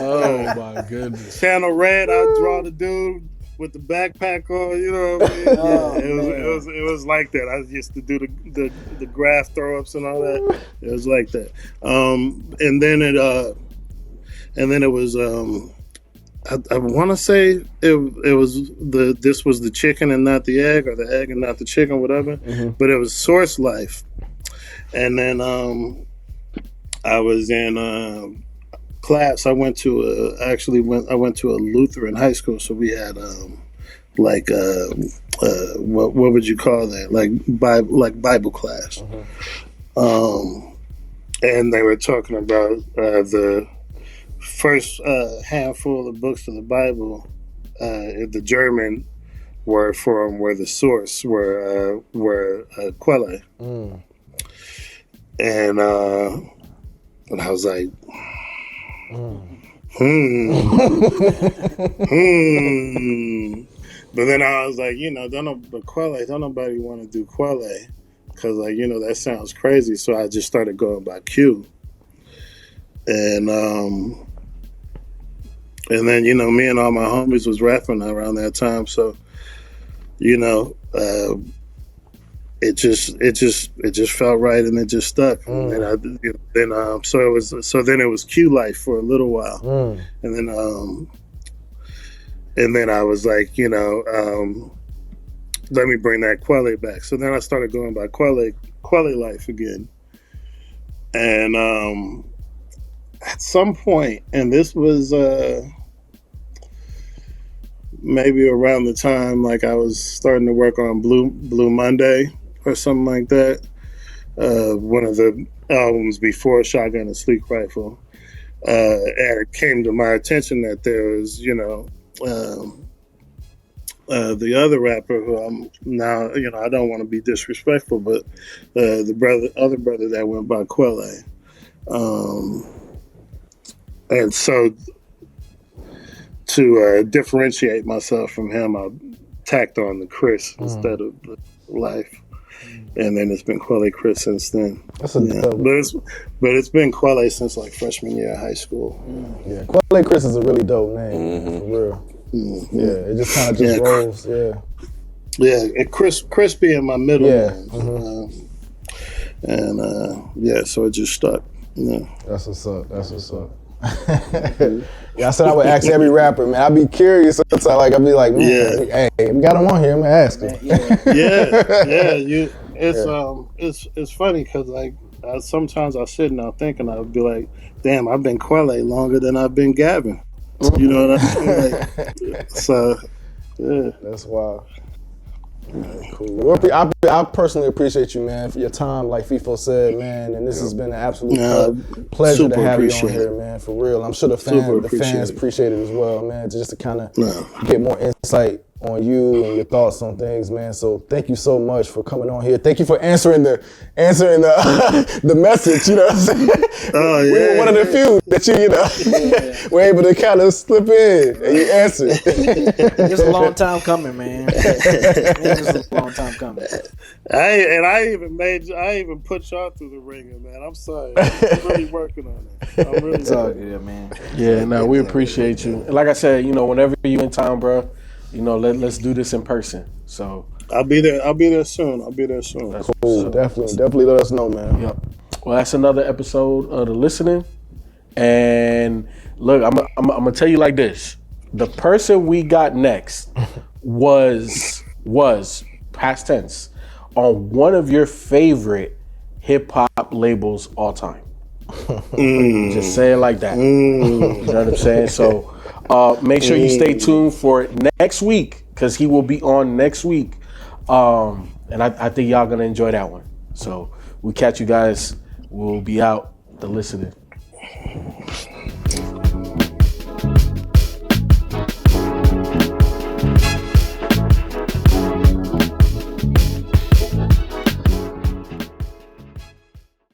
Oh my goodness. Channel Red. I draw the dude with the backpack on, you know what I mean? It was like that. I used to do the graph throw ups and all that. It was like that. And then it was I want to say it was this was the chicken and not the egg, or the egg and not the chicken, whatever. Mm-hmm. But it was Source Life. And then I was in class. I went to a Lutheran high school, so we had what would you call that? Like Bible class. Mm-hmm. And they were talking about the first handful of books of the Bible. The German word for them were the source, were Quelle. Mm. And I was like, But then I was like, Quelle, don't nobody want to do Quelle, because like, that sounds crazy. So I just started going by Q. And then, me and all my homies was rapping around that time. So, it just felt right, and it just stuck. And then it was Q Life for a little while, and then I was like, let me bring that Quelle back. So then I started going by Quelle Life again, and at some point, and this was maybe around the time like I was starting to work on Blue Monday or something like that. One of the albums before Shotgun and Sleek Rifle. And it came to my attention that there was, the other rapper who I'm now, I don't want to be disrespectful, but the other brother that went by Quelle. And so to differentiate myself from him, I tacked on the Chris instead of the Life. And then it's been Quelle Chris since then. But it's been Quelle since like freshman year of high school. Yeah, Quelle Chris is a really dope name, for real. Mm-hmm. Yeah, it just kind of rolls. Yeah, and Chris being my middle name. Mm-hmm. So it just stuck. Yeah, that's what's up. Yeah, I said I would ask every rapper, man. I'd be curious. Sometimes, like I'd be like, man, hey, we got him on here. I'm gonna ask him. It's funny because like sometimes I sit and I think and I'll be like, damn, I've been Quelle longer than I've been Gavin. You know what I mean? Like, so yeah, that's wild. Cool. Well, I personally appreciate you, man, for your time. Like FIFO said, man, and this has been an absolute pleasure to have you on here, man. For real, I'm sure the fans appreciate it as well, man. Just to kind of get more insight on you and your thoughts on things, man. So thank you so much for coming on here. Thank you for answering the message. You know what I'm saying? We were one of the few that were able to kind of slip in and you answered. It's a long time coming, man. It's a long time coming. I even put y'all through the ringer, man. I'm sorry. I'm really working on it. It's all good, man. Yeah, no, we appreciate you. And like I said, whenever you in town, bro, let's do this in person. So I'll be there soon. That's cool. Definitely let us know, man. Yep. Well, that's another episode of The Listening. And look, I'm gonna tell you like this: the person we got next was past tense on one of your favorite hip hop labels all time. Just say it like that. You know what I'm saying? So make sure you stay tuned for next week, because he will be on next week. And I think y'all gonna enjoy that one. So we'll catch you guys. We'll be out. The Listening.